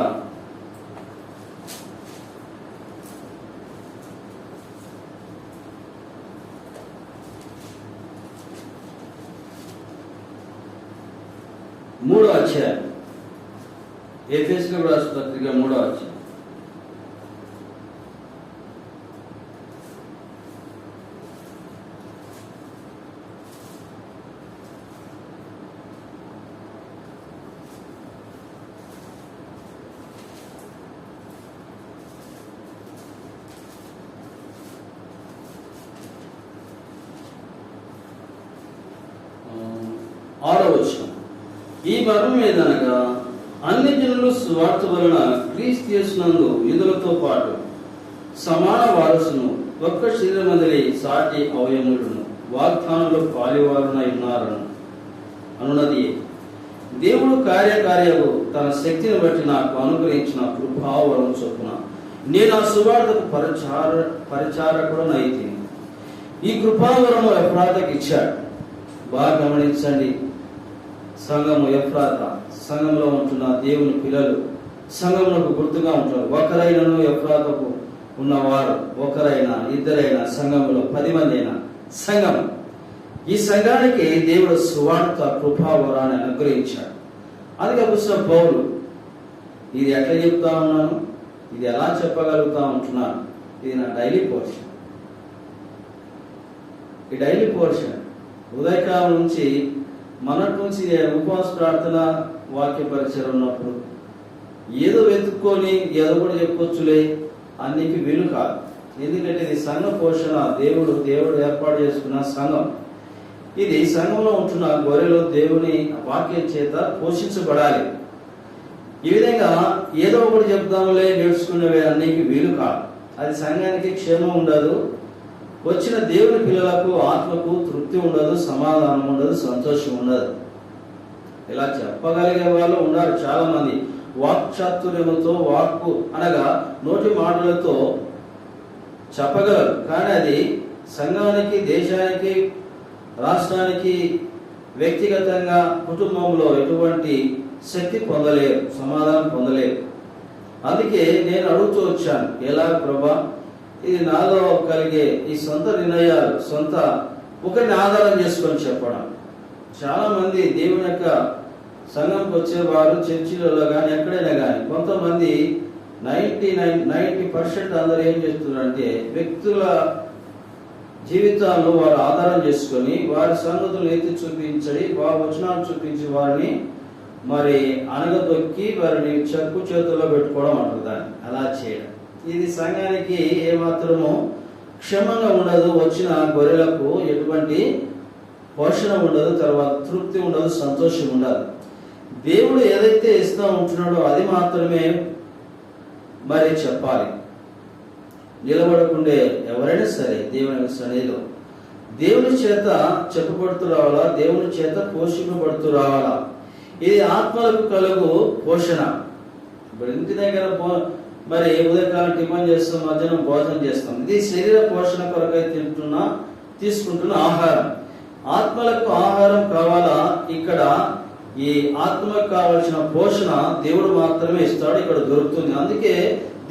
3వ అధ్యాయం. ఎఫెసీయులకు రాసిన పత్రిక 3వ అధ్యాయం. ఈ మర్మం ఏదనగా అన్ని జనులు సువార్త వలన క్రీస్తు యేసునందు యూదులతో పాటు సమాన వారసును, ఒక్క శరీరమందలి సాటి అవయములను, వాగ్దానంలో పాలివారునై ఉన్నారను అనున్నది. దేవుడు కార్యకార్యము తన శక్తిని బట్టి నాకు అనుగ్రహించిన కృపావరం చొప్పున నేను ఆ సువార్తకు పరిచారకుడనైతిని. ఈ కృపావరము ఎఫ్రాతాకు ఇచ్చాడు. బాగా గమనించండి. సంఘము ఎఫ్రాత, సంఘంలో ఉంటున్న దేవుని పిల్లలు సంఘములకు గుర్తుగా ఉంటారు. ఒకరైనను ఎఫ్రాతకు ఉన్నవారు ఒకరైనా ఇద్దరైనా సంఘములో 10 మంది అయినా సంఘం ఈ సంఘానికి దేవుడు సువార్త కృపావరాన్ని అనుగ్రహించాడు. అందుకే అపొస్తలుడైన పౌలు ఇది ఎట్లా చెప్తా ఉన్నాను, ఇది ఎలా చెప్పగలుగుతా ఉంటున్నాను, ఇది నా డైలీ పోర్షన్. ఈ డైలీ పోర్షన్ ఉదయకాలం నుంచి మొన్నటి నుంచి ఉపవాస ప్రార్థన వాక్య పరిచయం ఉన్నప్పుడు ఏదో వెతుక్కొని ఏదో కూడా చెప్పొచ్చులే అన్నికి వీలు కాదు. ఎందుకంటే ఇది సంఘ పోషణ, దేవుడు ఏర్పాటు చేసుకున్న సంఘం. ఇది సంఘంలో ఉంటున్న గొర్రెలు దేవుని వాక్యం చేత పోషించబడాలి. ఈ విధంగా ఏదో ఒకటి చెప్దాములే నేర్చుకునేవే అన్నికి వీలు కాదు. అది సంఘానికి క్షేమం ఉండదు, వచ్చిన దేవుని పిల్లలకు ఆత్మకు తృప్తి ఉండదు, సమాధానం ఉండదు, సంతోషం ఉండదు. ఇలా చెప్పగలిగే వాళ్ళు ఉన్నారు చాలా మంది. వాక్చాతుర్యముతో, వాక్కు అనగా నోటి మాటలతో చెప్పగలరు, కానీ అది సంఘానికి, దేశానికి, రాష్ట్రానికి, వ్యక్తిగతంగా కుటుంబంలో ఎటువంటి శక్తి పొందలేరు, సమాధానం పొందలేరు. అందుకే నేను అడుగుతూ వచ్చాను, ఎలా ప్రభా ఇది నాలో కలిగే ఈ సొంత నిర్ణయాలు, సొంత ఒకరిని ఆధారం చేసుకొని చెప్పడం. చాలా మంది దేవుని యొక్క సంఘంకి వచ్చేవారు చర్చిలలో కానీ ఎక్కడైనా కానీ కొంతమంది 90% అందరూ ఏం చేస్తున్నారంటే వ్యక్తుల జీవితాలను వారు ఆధారం చేసుకొని వారి సంగతులు ఎత్తి చూపించడి, వారి వచనాలు చూపించి వారిని మరి అనగదొక్కి వారిని చెక్కు చేతుల్లో పెట్టుకోవడం అంటారు దాన్ని. అలా చేయడం ఇది సంఘానికి ఏమాత్రము క్షేమంగా ఉండదు. వచ్చిన గొర్రెలకు ఎటువంటి పోషణ ఉండదు, తర్వాత తృప్తి ఉండదు, సంతోషం ఉండదు. దేవుడు ఏదైతే ఇస్తూ ఉంటున్నాడో అది మాత్రమే మరి చెప్పాలి. నిలబడకుండే ఎవరైనా సరే దేవుని సన్నిధిలో దేవుని చేత చెప్పబడుతూ రావాలా, దేవుని చేత పోషింపబడుతూ రావాలా. ఇది ఆత్మలకు కలుగు పోషణ. ఇప్పుడు ఇంటి దగ్గర మరి ఉదయకాలం టిఫిన్ చేస్తాం, మధ్యాహ్నం భోజనం చేస్తాం. ఇది శరీర పోషణ కొరకై తీసుకుంటున్న ఆహారం. ఆత్మలకు ఆహారం కావాలా, ఇక్కడ ఈ ఆత్మకు కావాల్సిన పోషణ దేవుడు మాత్రమే ఇస్తాడు, ఇక్కడ దొరుకుతుంది. అందుకే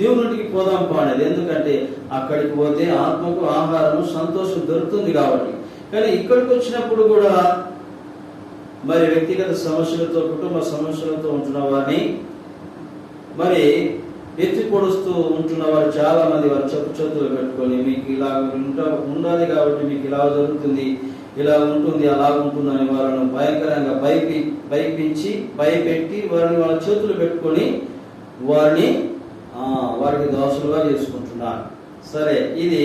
దేవునికి పోదాం అనేది. ఎందుకంటే అక్కడికి పోతే ఆత్మకు ఆహారము, సంతోషం దొరుకుతుంది కాబట్టి. కానీ ఇక్కడికి వచ్చినప్పుడు కూడా మరి వ్యక్తిగత సమస్యలతో, కుటుంబ సమస్యలతో ఉంటున్న వారిని మరి ఎత్తి పొడుస్తూ ఉంటున్న వారు చాలా మంది వారు చెప్పు చేతులు పెట్టుకొని మీకు ఇలా ఉండాలి కాబట్టి మీకు ఇలా జరుగుతుంది, ఇలా ఉంటుంది, అలా ఉంటుందని వారిని భయంకరంగా భయపించి భయపెట్టి వారిని వాళ్ళ చేతులు పెట్టుకొని వారికి దోషులుగా చేసుకుంటున్నారు. సరే, ఇది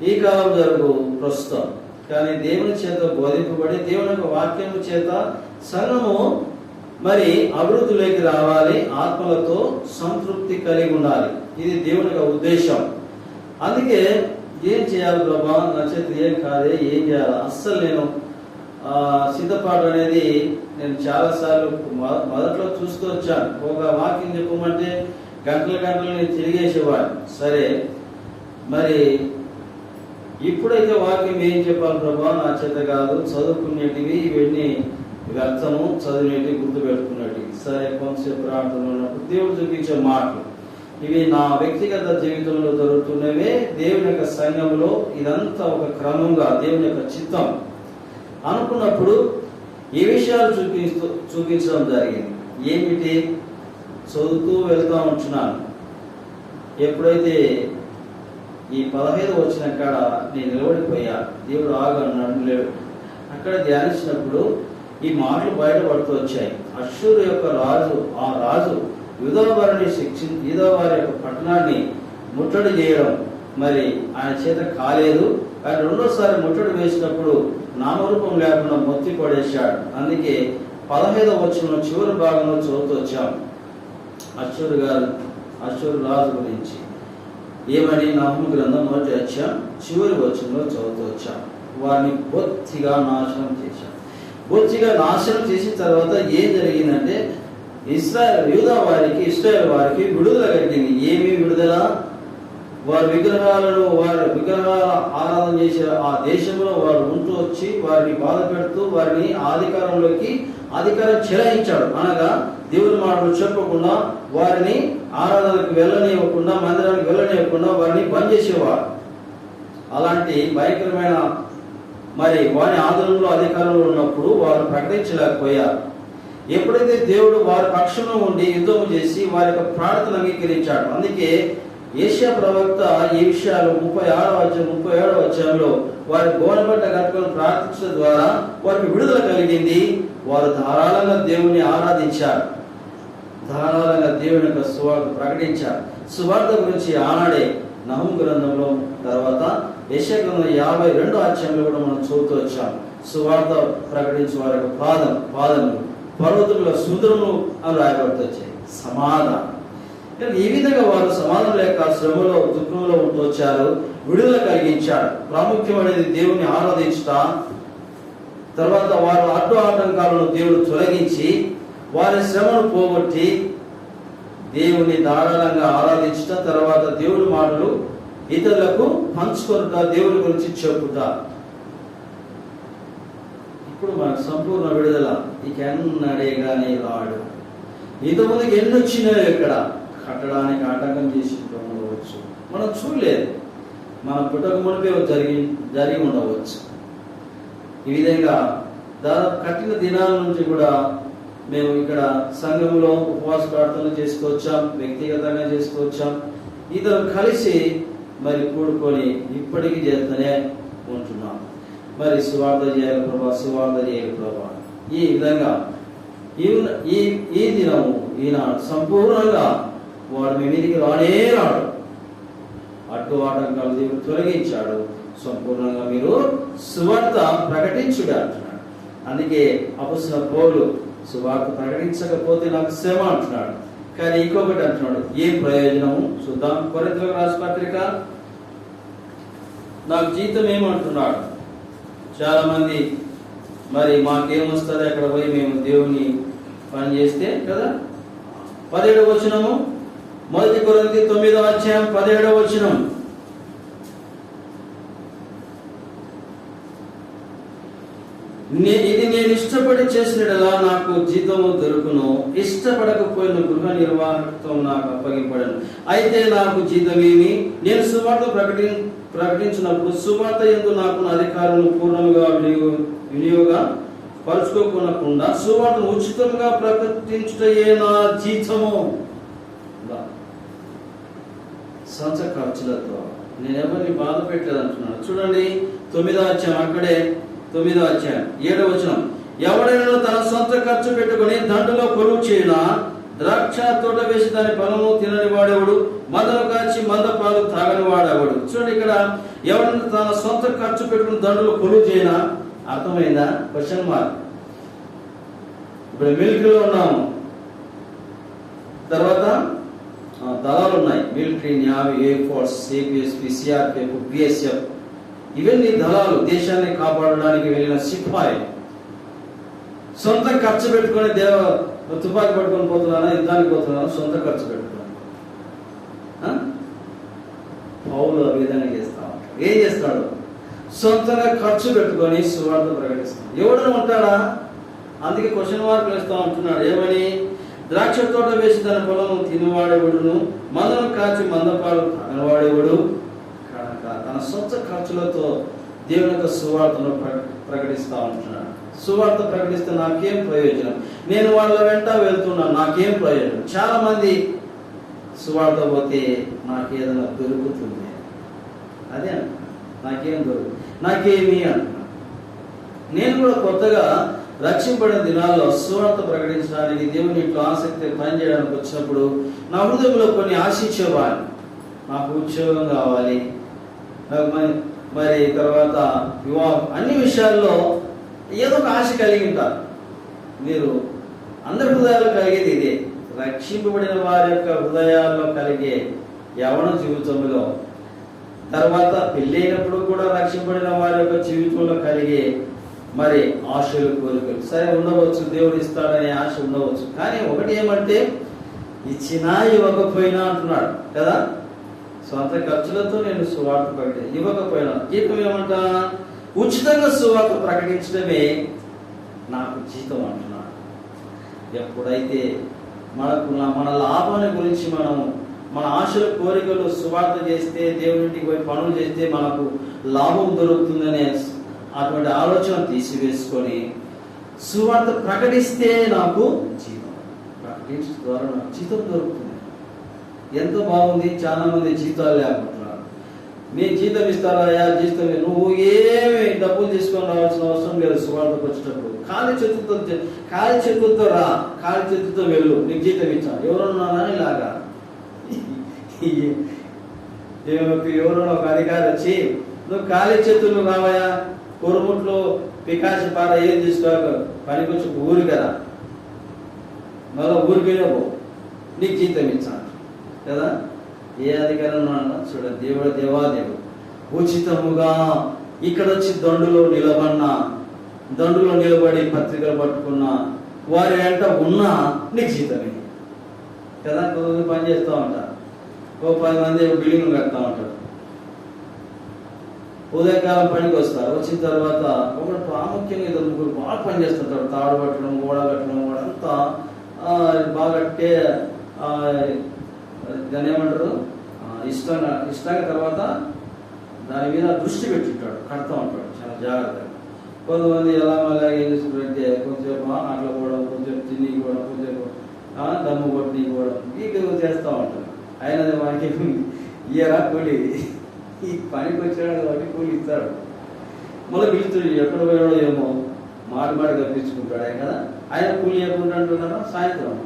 ఈ కాలం జరుగు ప్రస్తుతం. కానీ దేవుని చేత బోధింపబడి దేవుని యొక్క వాక్యం చేత సంఘము మరి అభివృద్ధిలోకి రావాలి, ఆత్మలతో సంతృప్తి కలిగి ఉండాలి. ఇది దేవుని యొక్క ఉద్దేశం. అందుకే ఏం చేయాలి ప్రభా, నా చేత ఏం కాదే, ఏం చేయాలి? అస్సలు నేను సిద్ధపాటు అనేది నేను చాలాసార్లు మొదట్లో చూస్తూ వచ్చాను. ఒక వాక్యం చెప్పమంటే గంటలు నేను తిరిగేసేవాడిని. సరే, మరి ఇప్పుడైతే వాక్యం ఏం చెప్పాలి ప్రభా, నా చేత కాదు, చదువుకునేటివి ఇవన్నీ వ్యర్థము, చదివినవి గుర్తుపెట్టుకునేటివి. సరే, కొంతసేపు ప్రార్థన ఉన్నప్పుడు దేవుడు చూపించే మాటలు ఇవి నా వ్యక్తిగత జీవితంలో జరుగుతున్నవే. దేవుని యొక్క సంఘంలో ఇదంతా ఒక క్రమంగా దేవుని యొక్క చిత్తం అనుకున్నప్పుడు ఈ విషయాలు చూపించడం జరిగింది. ఏమిటి? చదువుతూ వెళ్తూ ఉంటున్నాను. ఎప్పుడైతే ఈ 15 వచ్చిన కాడ నేను నిలబడిపోయా, దేవుడు ఆగన్నాడు, లేడు. అక్కడ ధ్యానించినప్పుడు ఈ మాటలు బయటపడుతూ వచ్చాయి. అశ్షూరు యొక్క రాజు యూదావారిని యూదావారి యొక్క పట్టణాన్ని ముట్టడి చేయడం మరి ఆయన చేత కాలేదు. ఆయన రెండోసారి ముట్టడి వేసినప్పుడు నామరూపం లేకుండా మొత్తి పడేశాడు. అందుకే 15వ వచనం చివరి భాగంలో చదువుతూ వచ్చాం అశ్షూరు రాజు గురించి. ఏమని? నాహుము గ్రంథం 1వ అధ్యాయం చివరి వచనంలో చదువుతూ వచ్చాం. వారిని బొత్తిగా నాశనం చేసిన తర్వాత ఏం జరిగిందంటే యూదా ఇశ్రాయేలు వారికి విడుదల కలిగింది. ఏమి విడుదల? వారి విగ్రహాల ఆరాధన చేసే ఆ దేశంలో వారు ఉంటూ వచ్చి వారిని బాధ పెడుతూ వారిని అధికారం చెలాయించాడు. అనగా దేవుని మాటలు చెప్పకుండా, వారిని ఆరాధనకు వెళ్ళనివ్వకుండా, మందిరానికి వెళ్ళనివ్వకుండా వారిని బంద్ చేసేవారు. అలాంటి భయంకరమైన మరి వారి ఆధీనంలో అధికారంలో ఉన్నప్పుడు వారు ప్రకటించలేకపోయారు. ఎప్పుడైతే దేవుడు వారి పక్షంలో ఉండి యుద్ధం చేసి వారి యొక్క ప్రార్థన అంగీకరించాడు. అందుకే యేషయా ప్రవక్త ఈ విషయాలు 37వ అధ్యాయంలో వారి గోనబట్ట కట్టుకొని ప్రార్థించడం ద్వారా వారికి విడుదల కలిగింది. వారు ధారాళంగా దేవుని ఆరాధించారు, ధారాళంగా దేవుని యొక్క సువార్త ప్రకటించారు. సువార్త గురించి ఆనాడే నహూము గ్రంథంలో, తర్వాత యెషయా గ్రంథం 52వ అధ్యాయంలో కూడా మనం చదువుతూ వచ్చాం. సువార్త ప్రకటించే వారి యొక్క పాదములు పర్వతముల సుందరము అని రాయబడుతూ వచ్చాయి. సమాధానం. ఈ విధంగా వారు సమాధానం లేక శ్రమలో దుఃఖంలో ఉంటూ వచ్చారు. విడుదల కలిగించాడు. ప్రాముఖ్యమైనది దేవుని ఆరాధించుట. తర్వాత వారు అడ్డు ఆటంకాలను దేవుడు తొలగించి వారి శ్రమను పోగొట్టి దేవుని ధారాళంగా ఆరాధించుట, తర్వాత దేవుని మాటలు ఇతరులకు పంచుకొనుట, దేవుని గురించి చెప్పుట. ఇప్పుడు మనకు సంపూర్ణ విడుదల ఇక ఎన్నడే కానీ రాడు. ఇంతకుముందుకు ఎన్ని వచ్చినాయో ఇక్కడ కట్టడానికి ఆటంకం చేసి ఉండవచ్చు, మనం చూడలేదు. మన పుట్టక మునిపే జరిగి ఉండవచ్చు. ఈ విధంగా దాదాపు కట్టిన దినాల నుంచి కూడా మేము ఇక్కడ సంఘంలో ఉపవాస ప్రార్థనలు చేసుకోవచ్చాం, వ్యక్తిగతంగా చేసుకోవచ్చాం. ఇద్దరు కలిసి మరి కూడుకొని ఇప్పటికీ చేస్తూనే ఉంటున్నాం. మరి సువార్త చేయాలి ప్రభా, సువార్త చేయాలి ప్రభా. ఈ విధంగా ఈ దినము ఈనాడు సంపూర్ణంగా వాడు మీ మీదికి రాడు. అడ్డు ఆటంకాలు దేవుడు తొలగించాడు. సంపూర్ణంగా మీరు సువార్త ప్రకటించుగా అంటున్నాడు. అందుకే అపొస్తలుడైన పౌలు సువార్త ప్రకటించకపోతే నాకు శ్రమ అంటున్నాడు. కానీ ఇంకొకటి అంటున్నాడు, ఏం ప్రయోజనము? చూద్దాం. కొరింథీయులకు రాసిన పత్రిక, నాకు జీతం ఏమంటున్నాడు. చాలా మంది మరి మాకేమొస్తుంది అక్కడ పోయి మేము దేవుని పని చేస్తే కదా. 17వ వచనము, 1 కొరింథీ 9వ అధ్యాయం 17వ వచనం. ఇది నేను ఇష్టపడి చేసినలా నాకు జీతము దొరుకును, ఇష్టపడకపోయిన గృహ నిర్వాహకత్వం నాకు అప్పగింపడను. అయితే నాకు జీతమేమి? నేను సువార్త ప్రకటించినప్పుడు సువార్త యందు నాకు అధికారం పూర్ణంగా వినియోగ పరుచుకోకుండా సువార్తను ఉచితంగా ప్రకటించుటయే నా జీతము. సంచ ఖర్చులతో నేను ఎవరిని బాధ పెట్టలేదు అంటున్నాను. చూడండి 9వ అధ్యాయం, అక్కడే 9వ అధ్యాయం 7వ వచనం. ఎవడైనా తన సొంత ఖర్చు పెట్టుకుని దండలో కొలువు చేయనా? ద్రాక్ష తోట వేసి దాని ఫలము తినని వాడేవాడు, మందను కాచి మంద పాలు తాగని వాడేవాడు. చూడండి, ఇక్కడ ఎవరైనా తన సొంత ఖర్చు పెట్టుకుని దండలో కొలువు చేయనా? అర్థమైందా? Question mark. ఇప్పుడు మిలిటరీలో ఉన్నాము, తర్వాత దళాలు ఉన్నాయి. Military, navy, air force, CPSP, CRPF, BSF. ఇవన్నీ దళాలు, దేశాన్ని కాపాడడానికి వెళ్ళిన సిపాయి. సొంత ఖర్చు పెట్టుకొని తుపాకీ పట్టుకొని పోతున్నానా, యుద్ధానికి పోతున్నానా? సొంత ఖర్చు పెట్టుకున్నాను. పౌలు ఆ విధంగా చేస్తా ఉంటాడు. ఏం చేస్తాడు? సొంతంగా ఖర్చు పెట్టుకొని సువార్త ప్రకటిస్తాడు. ఎవడన్నా ఉంటాడా? అందుకే క్వశ్చన్ మార్కులు వేస్తా ఉంటున్నాడు. ఏమని? ద్రాక్ష తోట వేసి దాని పొలం తినవాడేవాడును, మందను కాచి మందపాలు తాగనివాడేవాడు కనుక తన సొంత ఖర్చులతో దేవుని యొక్క సువార్తను ప్రకటిస్తా ఉంటున్నాడు. సువార్త ప్రకటిస్తే నాకేం ప్రయోజనం? నేను వాళ్ళ వెంట వెళ్తున్నాను, నాకేం ప్రయోజనం? చాలా మంది సువార్త పోతే నాకేదైనా దొరుకుతుంది, అదే నాకేం దొరుకుతుంది, నాకేమి అంటున్నాను. నేను కూడా కొత్తగా రక్షింపడిన దినాల్లో సువార్త ప్రకటించడానికి దేవుని ఇంట్లో ఆసక్తి పనిచేయడానికి వచ్చినప్పుడు నా హృదయంలో కొన్ని ఆశించేవాడిని. నాకు ఉద్యోగం కావాలి, మరి తర్వాత వివాహం, అన్ని విషయాల్లో ఏదో ఒక ఆశ కలిగి ఉంటారు. మీరు అందరి హృదయాల్లో కలిగేది ఇదే. రక్షింపబడిన వారి యొక్క హృదయాల్లో కలిగే యవన జీవితంలో, తర్వాత పెళ్ళైనప్పుడు కూడా రక్షింపబడిన వారి యొక్క జీవితంలో కలిగే మరి ఆశలు, కోరికలు సరే ఉండవచ్చు, దేవుడు ఇస్తాడనే ఆశ ఉండవచ్చు. కానీ ఒకటి ఏమంటే, ఇచ్చినా ఇవ్వకపోయినా అంటున్నాడు కదా. సొంత ఖర్చులతో నేను సువార్త ఇవ్వకపోయినా జీతం ఏమంటా? ఉచితంగా సువార్త ప్రకటించడమే నాకు జీతం అంటున్నాడు. ఎప్పుడైతే మన లాభాన్ని గురించి మన ఆశల కోరికలు సువార్త చేస్తే, దేవునింటికి పోయి పనులు చేస్తే మనకు లాభం దొరుకుతుందనే అటువంటి ఆలోచన తీసివేసుకొని సువార్త ప్రకటిస్తే నాకు జీతం, ప్రకటించడం ద్వారా నాకు జీతం దొరుకుతుంది. ఎంత బాగుంది. చాలా మంది జీతాలు లేకుంటున్నారు. మీ జీతం ఇస్తారా? జీతం నువ్వు ఏమి డబ్బులు తీసుకొని రావాల్సిన అవసరం లేదు. సువార్తకు వచ్చేటప్పుడు ఖాళీ చేతులతో రా, ఖాళీ చేతులతో వెళ్ళు, నీకు జీతం ఇచ్చాను. ఎవరున్నారా ఇలాగా? ఎవరన్నా ఒక అధికారి వచ్చి నువ్వు ఖాళీ చేతులు రావయా, కొరుముట్లో పికాసి పార ఏం తీసుకోక పనికి వచ్చి ఊరు కదా, మళ్ళీ ఊరికినే పో, నీకు జీతం ఇచ్చాను కదా. ఏ అధికారం చూడ, దేవాదేవుడు ఉచితముగా ఇక్కడ వచ్చి దండులో నిలబడి పత్రికలు పట్టుకున్నా, వారి వెంట ఉన్నా నీకు జీతమే కదా. కొంతమంది పని చేస్తూ ఉంటారు, ఓ 10 మంది బిల్డింగ్ కడతా ఉంటారు. ఉదయకాలం పనికి వస్తారు. వచ్చిన తర్వాత ఒకటి ప్రాముఖ్యంగా 2-3 బాగా పని చేస్తుంటారు. తాడు కట్టడం, గోడ కట్టడం, అంతా బాగా కట్టే దాన్ని ఏమంటారు, ఇష్టంగా తర్వాత దాని మీద దృష్టి పెట్టుంటాడు, కడతా ఉంటాడు చాలా జాగ్రత్తగా. కొంతమంది ఎలా మళ్ళీ ఏం చేసుకుంటే కొంచెంసేపు అట్లా పోవడం, కొంచెం తిని పోవడం, కొంచెం దమ్ము కొట్టి పోవడం, ఈ చేస్తూ ఉంటారు. అయినది మనకి ఇయ్యరా కూలి, ఈ పనికి వచ్చాడు కాబట్టి కూలి ఇస్తాడు. మళ్ళీ పిలుస్తాడు, ఎక్కడ పోయాడో ఏమో మాటి కప్పించుకుంటాడు ఆయన కదా. ఆయన కూలి ఇవ్వకుండా అంటున్నారా, సాయంత్రం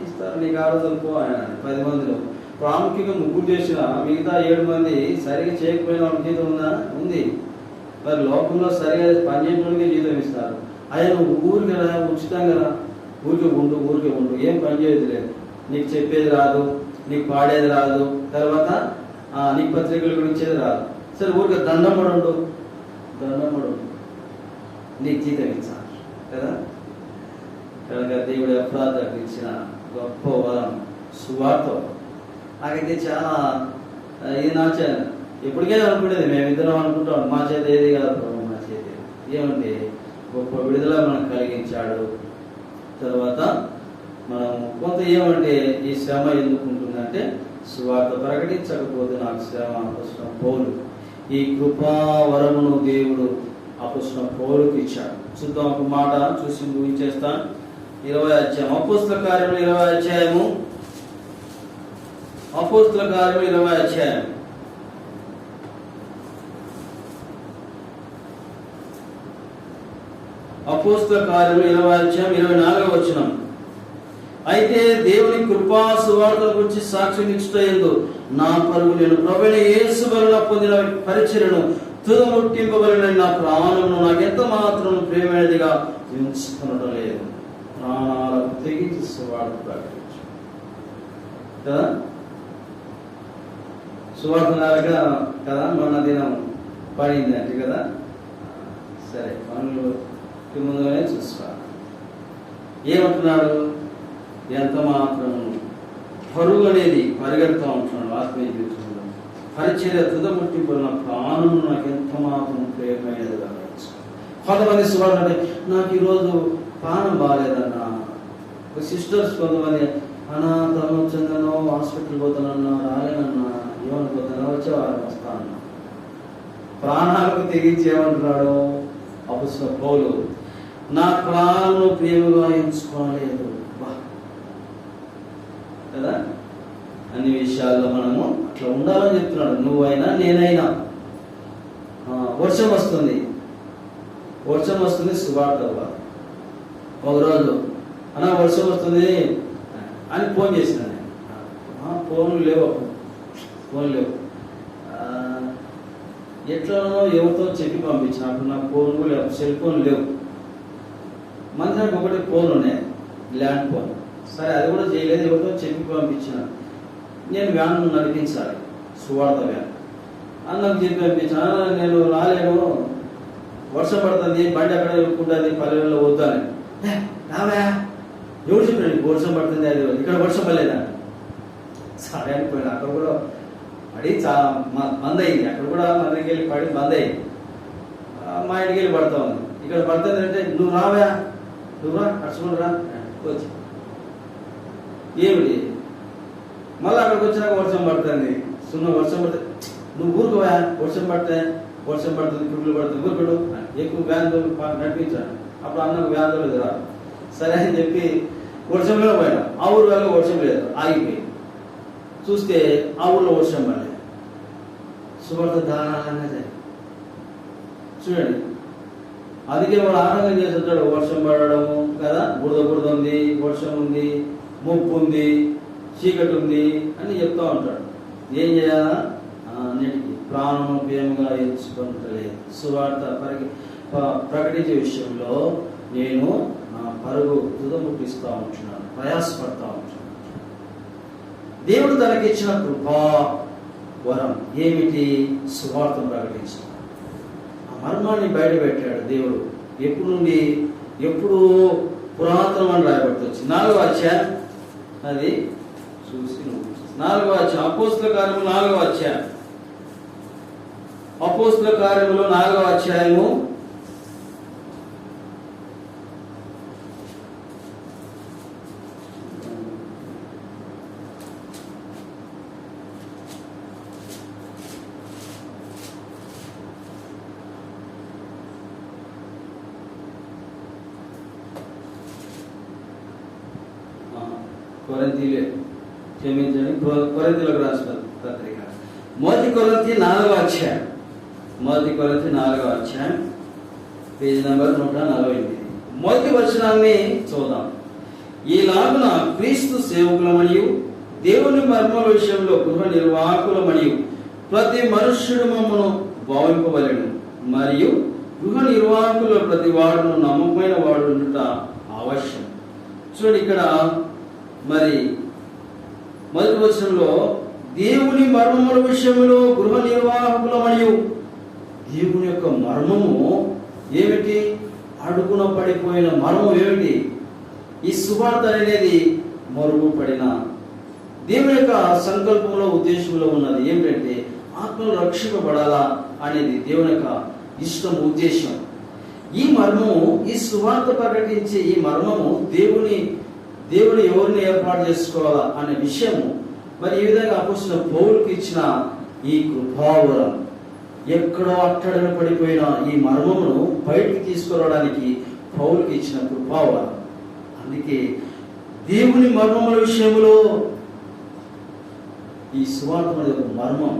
ఇస్తారు, నీకు 600 పో ఆయన 10 మందిలో. ప్రాముఖ్యంగా 3 చేసిన మిగతా 7 మంది సరిగా చేయకపోయిన వాళ్ళకి జీతం ఉంది. మరి లోకంలో సరిగా పనిచేయడానికి జీతం ఇస్తారు. ఆయన ఊరికి కదా, ఉచితంగా కదా, ఊరికే ఉండు, ఏం పని చేయదు లేదు, నీకు చెప్పేది రాదు, నీకు పాడేది రాదు, తర్వాత నీకు పత్రికలు గురించేది రాదు. సరే ఊరికే దండం పడు, నీకు జీతం ఇచ్చాను కదా. కనుక దేవుడు అపరాధకు ఇచ్చిన గొప్ప వరం సువార్త. నాకైతే చాలా ఇది నాచాను. ఎప్పటికైనా అనుకునేది, మేమిద్దరం అనుకుంటాం, మా చేత ఏది కాదు ప్రభు, మా చేత ఏమంటే గొప్ప విడుదల మనకు కలిగించాడు. తర్వాత మనం కొంత ఏమంటే ఈ శ్రమ ఎందుకు ఉంటుందంటే, సువార్త ప్రకటించకపోతే నాకు శ్రమ. అపొస్తలుడైన పౌలు ఈ కృపా వరమును దేవుడు అపొస్తలుడైన పౌలుకి ఇచ్చాడు. చూద్దాం, ఒక మాట చూసి ముగించేస్తాను. 20వ అధ్యాయం అపొస్తలుల కార్యములు 20వ అధ్యాయము, అపొస్తలుల కార్యములు 20వ అధ్యాయం. అపొస్తలుల కార్యములు 20వ అధ్యాయం 24వ వచనం. అయితే దేవుని కృపా సువార్త గురించి సాక్ష్యం ఇచ్చుటయందు నా పరుగు నేను ప్రభువైన యేసు వలన పొందిన పరిచర్యను తుదముట్టింపబడిన నా ప్రాణమును నాకెంత మాత్రం ప్రియమైనదిగా ఎంచుకొనడం లేదు. ప్రాణాలకు తెగించి సువార్త ప్రకటించు కదా. సువార్త కదా మొన్న దినం పడింది అంటే కదా. సరే, పనులు ముందుగానే చూసుకోవాలి. ఏమంటున్నాడు, ఎంత మాత్రం పరుగు అనేది పరిగెడుతూ ఉంటున్నాడు ఆత్మీయ జీవితంలో. పరిచర్య తుదముట్టింపున ప్రాణం నాకు ఎంత మాత్రం ప్రేమైనదిగా. కొంతమంది సువార్త అంటే, నాకు ఈరోజు ప్రాణం బాగాలేదన్నా. సిస్టర్స్ కొంతమంది, అన్నా తను వచ్చిందనో, హాస్పిటల్ పోతానన్నా, రాలేనన్నా, ఏమనుకోతానో, వచ్చే వారం వస్తా అన్నా. ప్రాణాలకు తెగించి ఏమంటున్నాడు అపొస్తలుడైన పౌలు, నా ప్రాణాలను ప్రియముగా ఎంచుకోలేదు కదా. అన్ని విషయాల్లో మనము అట్లా ఉండాలని చెప్తున్నాడు. నువ్వైనా నేనైనా. వర్షం వస్తుంది సువార్త. ఒకరోజు అన్నా వర్షం వస్తుంది అని ఫోన్ చేసిన. ఫోన్లు లేవు. ఎట్లనో ఎవరితో చెప్పి పంపించిన. అప్పుడు నాకు ఫోన్ కూడా లేవు, సెల్ ఫోన్ లేవు. మంత్రానికి ఒకటి ఫోన్ ఉన్నాయి, ల్యాండ్ ఫోన్. సరే, అది కూడా చేయలేదు, ఎవరితో చెప్పి పంపించిన. నేను వ్యాన్ నడిపించాలి, సువార్త వ్యాన్. అన్నకు చెప్పి పంపించిన. నేను రాలేను, వర్షం పడుతుంది, బండి అక్కడ ఉంటుంది, పల్లెల్లో వద్దాని. రావా, ఎవరు చెప్పాడు వర్షం పడుతుంది, అది ఇక్కడ వర్షం పడలేదా? సరే అనిపోయాను. అక్కడ కూడా పడి చాలా బంద్ అయింది. అక్కడ కూడా మన దగ్గరికి వెళ్ళి పడి బంద్ అయింది. మా ఇంటికి వెళ్ళి పడతా ఉంది. ఇక్కడ పడుతుంది అంటే, నువ్వు రావా, నువ్వు రా, అడుచుకుని రా వచ్చి. ఏమిటి మళ్ళీ అక్కడికి వచ్చినాక వర్షం పడుతుంది, వర్షం పడుతుంది. నువ్వు ఊరుకోవా, వర్షం పడుతుంది, పురుగులు పడుతుంది, ఊరుకోడు. ఎక్కువ వ్యాధులు నడిపించాను. అప్పుడు అన్నకు వ్యాధులు రాదు. సరే అని చెప్పి వర్షంలో పోయినా. ఆ ఊరు వెళ్ళి వర్షం లేదు, ఆగిపోయింది. చూస్తే ఆ ఊళ్ళో వర్షం పడలేదు. సువార్త ధారాళంగా జరిగింది. చూడండి, అందుకే వాడు ఆనందం చేస్తుంటాడు. వర్షం పడడము కదా, బురద ఉంది, వర్షం ఉంది, ముప్పు ఉంది, చీకటి ఉంది అని చెప్తా ఉంటాడు. ఏం చేయాలా? అన్నిటికీ ప్రాణము ప్రేమగా ఎంచుకుంటలేదు. సువార్త ప్రకటించే విషయంలో నేను నా పరుగు తుదముట్టిస్తూ ఉంటున్నాను, ప్రయాసపడతా ఉంటున్నాను. దేవుడు తనకిచ్చిన కృపా వరం ఏమిటి? సువార్తను ప్రకటించడం. ఆ మర్మాన్ని బయట పెట్టాడు దేవుడు. ఎప్పుడు నుండి? ఎప్పుడు పురాతనం అని రాయబడుతుంది. 4వ అధ్యాయం, అది చూసి 4వ అధ్యాయం, అపోస్తల కార్యము 4వ అధ్యాయం, అపోస్తల కార్యములో 4వ అధ్యాయము 4వ రాసిన పత్రిక మొదటి కొరింథీ 4వ అధ్యాయం, మొదటి కొరింథీ 4వ అధ్యాయం, పేజీ నంబర్ 148. మొదటి వచనాన్ని చూద్దాం. ఈలాగున క్రీస్తు సేవకులమనియు దేవుని మర్మల విషయంలో గృహ నిర్వాహకులమనియు ప్రతి మనుష్యుడు మమ్మను భావింపవలెను. మరియు గృహ నిర్వాహకుల ప్రతి వాడును నమ్మకమైన వాడు ఉండుట అవశ్యం. చూడండి, ఇక్కడ మరి మొదటి వచనంలో దేవుని మర్మముల విషయంలో గృహ నిర్వాహకులమనియు. దేవుని యొక్క మర్మము ఏమిటి? అడుగున పడిపోయిన మర్మం ఏమిటి? ఈ సువార్త అనేది మరుగుపడిన దేవుని యొక్క సంకల్పంలో, ఉద్దేశంలో ఉన్నది ఏమిటంటే ఆత్మలు రక్షింపబడాలా అనేది దేవుని యొక్క ఇష్టం, ఉద్దేశం. ఈ మర్మము, ఈ సువార్త ప్రకటించే ఈ మర్మము దేవుడు ఎవరిని ఏర్పాటు చేసుకోవాలా అనే విషయము మరి ఈ విధంగా అపోస్తలుడైన పౌలుకి ఇచ్చిన ఈ కృపావరం, ఎక్కడో అట్టడిన పడిపోయిన ఈ మర్మమును బయటికి తీసుకురావడానికి పౌలుకి ఇచ్చిన కృపావరం. అందుకే దేవుని మర్మముల విషయంలో ఈ సువార్త అనేది ఒక మర్మం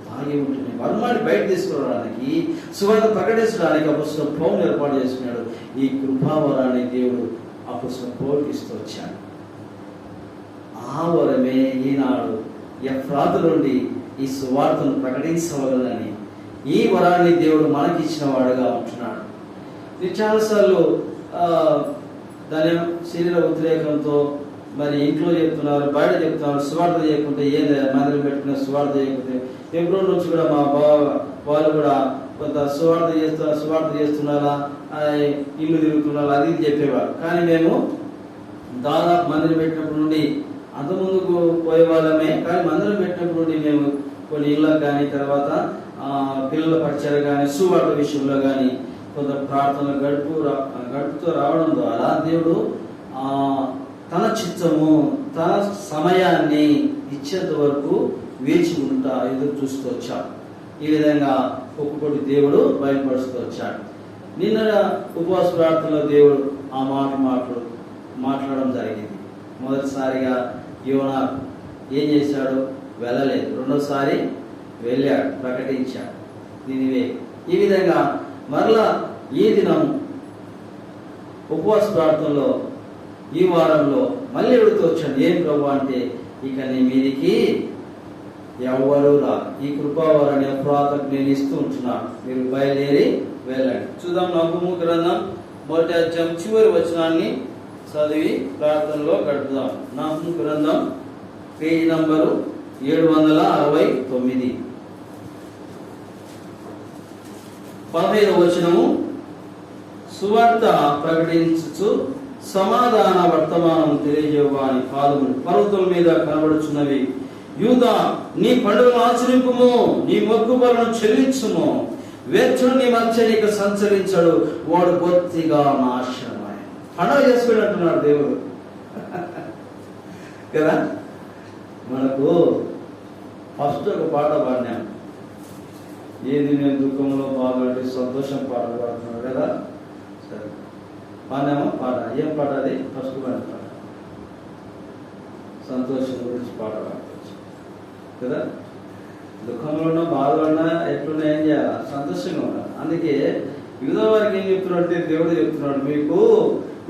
దాగి ఉంటుంది. మర్మాన్ని బయట తీసుకురావడానికి, సువార్త ప్రకటించడానికి అపోస్తలుడైన పౌలు ఏర్పాటు చేసుకున్నాడు. ఈ కృపావరాన్ని దేవుడు అపోస్తలుడైన పౌలుకి ఇస్తూ వచ్చాడు. ఆ వరమే ఈనాడు ఎఫ్రాతు నుండి ఈ సువార్తను ప్రకటించవలనని ఈ వరాన్ని దేవుడు మనకిచ్చిన వాడుగా ఉంటున్నాడు. ఇది చాలాసార్లు దాని శరీర ఉద్రేకంతో మరి ఇంట్లో చెప్తున్నారు, బయట చెప్తున్నారు. సువార్త చేయకుంటే ఏంది, మందిరం పెట్టుకునే సువార్త చేయకుంటే. ఎప్పుడో నుంచి కూడా మా వాళ్ళు కూడా కొంత సువార్త చేస్తున్నారా, ఇల్లు తిరుగుతున్నారా, అది చెప్పేవారు. కానీ మేము దాదాపు మందిరం పెట్టినప్పటి నుండి, అంతకుముందుకు పోయే వాళ్ళమే, కానీ మందిరం పెట్టినప్పుడు నుండి మేము కొన్ని ఇళ్ళకు కానీ, తర్వాత పిల్లల పరిచయం కానీ, సువార్త విషయంలో కానీ కొంత ప్రార్థనలు గడుపుతూ రావడం ద్వారా దేవుడు తన చిత్తము, తన సమయాన్ని ఇచ్చేంత వరకు వేచి ఉంటా ఎదురు చూస్తూ వచ్చాడు. ఈ విధంగా ఒక్కొక్కటి దేవుడు బయలుపరుస్తూ వచ్చాడు. నిన్న ఉపవాస ప్రార్థనలో దేవుడు ఆ మాట్లాడడం జరిగింది. మొదటిసారిగా యోనా ఏం చేశాడు? వెళ్ళలేదు. రెండోసారి వెళ్ళాడు, ప్రకటించాడు నినివే. ఈ విధంగా మరలా ఈ దినం ఉపవాస ప్రార్థనలో ఈ వారంలో మళ్ళీ అడుగుతూ వచ్చాను, ఏం ప్రభు అంటే, ఇక నీ మీదికి ఎవరు రా, ఈ కృపావరాన్ని ఎఫ్రాతకు నేను ఇస్తూ ఉంటున్నాను, మీరు బయలుదేరి వెళ్ళండి. చూద్దాం. నహూము గ్రంథం 1వ అధ్యాయం చివరి వచనాన్ని చదివి ప్రార్థనలో గడుపుదాం. నహూము గ్రంథం పేజీ నంబరు 769, 15వ వచనము. సువార్త ప్రకటించుచు సమాధాన వర్తమానం తెలియజేవాని పాదములు పర్వతం మీద కనబడుచున్నవి. యూదా, నీ పండుగను ఆచరింపుము, నీ మొక్కుబడులను చెల్లించుము. వ్యర్థుడు నీ మధ్య నీకు సంచరించడు, వాడు బొత్తిగా నాశనమాయ. పండుగ చేసుకుని అంటున్నాడు దేవుడు కదా. మనకు ఫస్ట్ ఒక పాట పాడినాం, ఏది నేను దుఃఖంలో బాధపడి సంతోషం పాటలు పాడుతున్నాడు కదా. సరే పాడామా? పాట. ఏం పాట అది? ఫస్ట్ పాట. సంతోషం గురించి పాట పాడవచ్చు కదా. దుఃఖంలో ఉన్నా బాధలో ఉన్నా ఎట్లున్నా ఏం చేయాలి? సంతోషంగా ఉండాలి. అందుకే యూదా వారికి ఏం చెప్తున్నాడంటే దేవుడు చెప్తున్నాడు,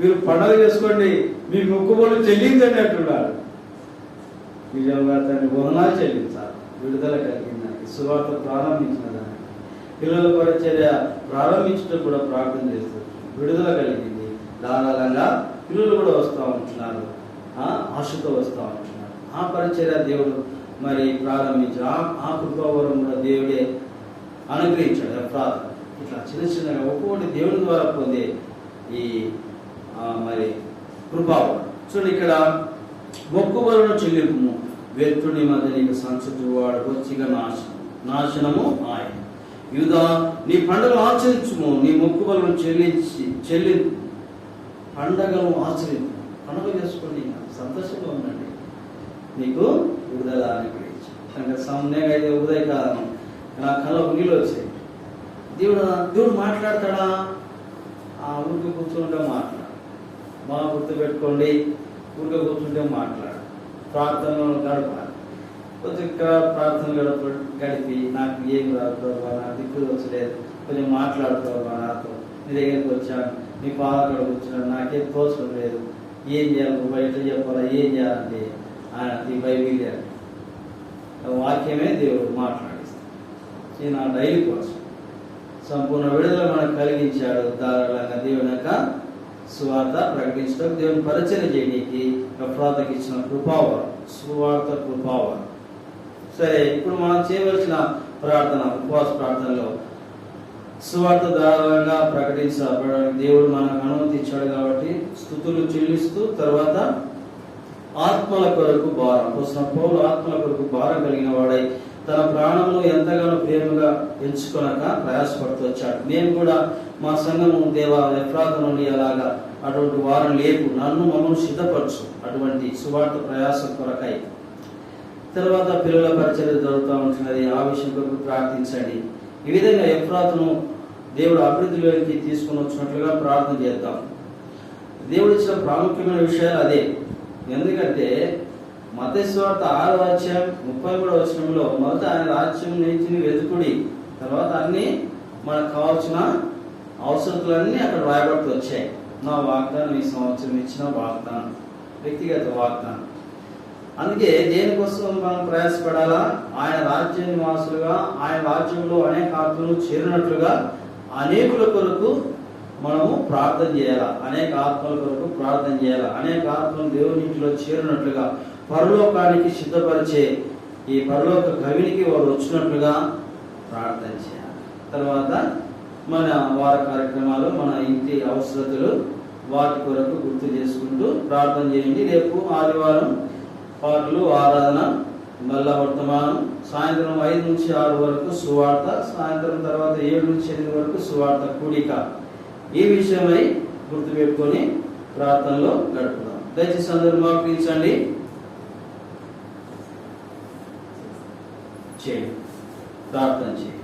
మీరు పండుగ చేసుకోండి, మీ మొక్కుబడులు చెల్లించండి అంటున్నాడు. నిజంగా తండ్రి వందనాలు చెల్లించాలి. విడుదల కలిగిన దానికి, సువార్త ప్రారంభించిన దానికి, పిల్లల పరిచర్య ప్రారంభించడం కూడా ప్రార్థన చేస్తారు. విడుదల కలిగింది. ధారాళంగా పిల్లలు కూడా వస్తూ ఉంటున్నారు, ఆశతో వస్తూ ఉంటున్నారు. ఆ పరిచర్య దేవుడు మరి ప్రారంభించాడు. ఆ కృపావరం కూడా దేవుడే అనుగ్రహించాడు. ప్రార్థన ఇట్లా చిన్న చిన్నగా ఒక్కొక్కటి దేవుని ద్వారా పొందే ఈ మరి కృపావరం. చూడండి ఇక్కడ మొక్కుబడులను చెల్లింపుము, వ్యక్తుని మధ్య నీకు సంచుడు వాడు వచ్చిగా నాశనము ఆయన. యూదా నీ పండుగలు ఆచరించుము, నీ మొక్కుబడులను చెల్లి పండగను ఆచరించు. పండుగ చేసుకోండి, సంతోషంగా ఉండండి, నీకు విడుదల అనుగ్రహించు. కనుక సమయంగా అయితే ఉదయకాలం నా కళ్ళకు నీళ్ళు వచ్చాయి. దేవుడు మాట్లాడతాడా? ఊరికి కూర్చుంటే మాట్లాడు. బాగా గుర్తుపెట్టుకోండి, ఊరికే కూర్చుంటే మాట్లాడు. ప్రార్థనలు గడపాలి. కొంచెం ప్రార్థన గడిపి నాకు ఏం రాదు, నాకు దిక్కులు వచ్చలేదు, కొంచెం మాట్లాడుతావు నాతో, నీ దగ్గరికి వచ్చాను, నీ పాలక్కడ కూర్చున్నాను, నాకేం తోచడం లేదు, ఏం చేయాలి, బయట చెప్పాలా, ఏం చేయాలంటే ఈ బైబిల్ వాక్యమే దేవుడు మాట్లాడిస్తాడు. నా డైలీ కోసం సంపూర్ణ విడుదల మనకు కలిగించాడు. ధారాళంగా దేవుని యొక్క సువార్త ప్రకటించడం, దేవుని పరిచయం చేయడానికి ఎఫ్రాతకి ఇచ్చిన కృపావరం, సువార్త కృపావరం. సరే, ఇప్పుడు మనం చేయవలసిన ప్రార్థన, ఉపవాస ప్రార్థనలో సువార్త ధారాళంగా ప్రకటించబడడానికి దేవుడు మనకు అనుమతి ఇచ్చాడు కాబట్టి స్తుతులు చెల్లిస్తూ, తర్వాత ఆత్మల కొరకు భారం పోసిన పౌలు ఆత్మల కొరకు భారం కలిగిన వాడై తన ప్రాణంలో ఎంతగానో ప్రేమగా ఎంచుకొనక ప్రయాసపడుతూ వచ్చాడు. నేను కూడా మా సంఘము దేవా ఎఫ్రాత నుండి అలాగా అటువంటి వారం లేపు, నన్ను మమ్మల్ని సిద్ధపరచు అటువంటి సువార్త ప్రయాసం కొరకై. తర్వాత పిల్లల పరిచర్య జరుగుతూ ఉంటున్నది, ఆ విషయం కొరకు ప్రార్థించండి. ఈ విధంగా ఎఫ్రాతను దేవుడు అభివృద్ధిలోకి తీసుకుని వచ్చినట్లుగా ప్రార్థన చేద్దాం. దేవుడు ఇచ్చిన ప్రాముఖ్యమైన విషయాలు అదే. ఎందుకంటే మత్తయి సువార్త 6వ అధ్యాయం 33వ వచనంలో మొదట ఆయన రాజ్యం నీతిని వెతుకుడి, తర్వాత అన్ని మనకు కావాల్సిన అవసరతులన్నీ అక్కడ రాయబడుతూ వచ్చాయి. నా వాగ్దానం ఈ సంవత్సరం ఇచ్చిన వాగ్దానం, వ్యక్తిగత వాగ్దానం. అందుకే దేనికోసం మనం ప్రయాసపడాలా? ఆయన రాజ్య నివాసులుగా, ఆయన రాజ్యంలో అనేక ఆత్మలు చేరినట్లుగా అనేకుల కొరకు మనము ప్రార్థన చేయాలా, అనేక ఆత్మల కొరకు ప్రార్థన చేయాలా, అనేక ఆత్మలు దేవుని ఇంటిలో చేరినట్లుగా, పరలోకానికి సిద్ధపరిచే ఈ పరలోక గవినికి వారు వచ్చినట్లుగా ప్రార్థన చేయాలి. తర్వాత మన వార కార్యక్రమాలు, మన ఇంటి అవసరతలు, వాటి కొరకు గుర్తు చేసుకుంటూ ప్రార్థన చేయండి. రేపు ఆదివారం పాటలు, ఆరాధన, మళ్ళా వర్తమానం, సాయంత్రం 5 నుంచి 6 వరకు సువార్త, సాయంత్రం తర్వాత 7 నుంచి 8 వరకు సువార్త కూడిక. ఈ విషయమై గుర్తుపెట్టుకొని ప్రార్థనలో గడుపుదాం. దయచేసి అందరూ మోకరించండి, చేయండి, ప్రార్థన చేయండి.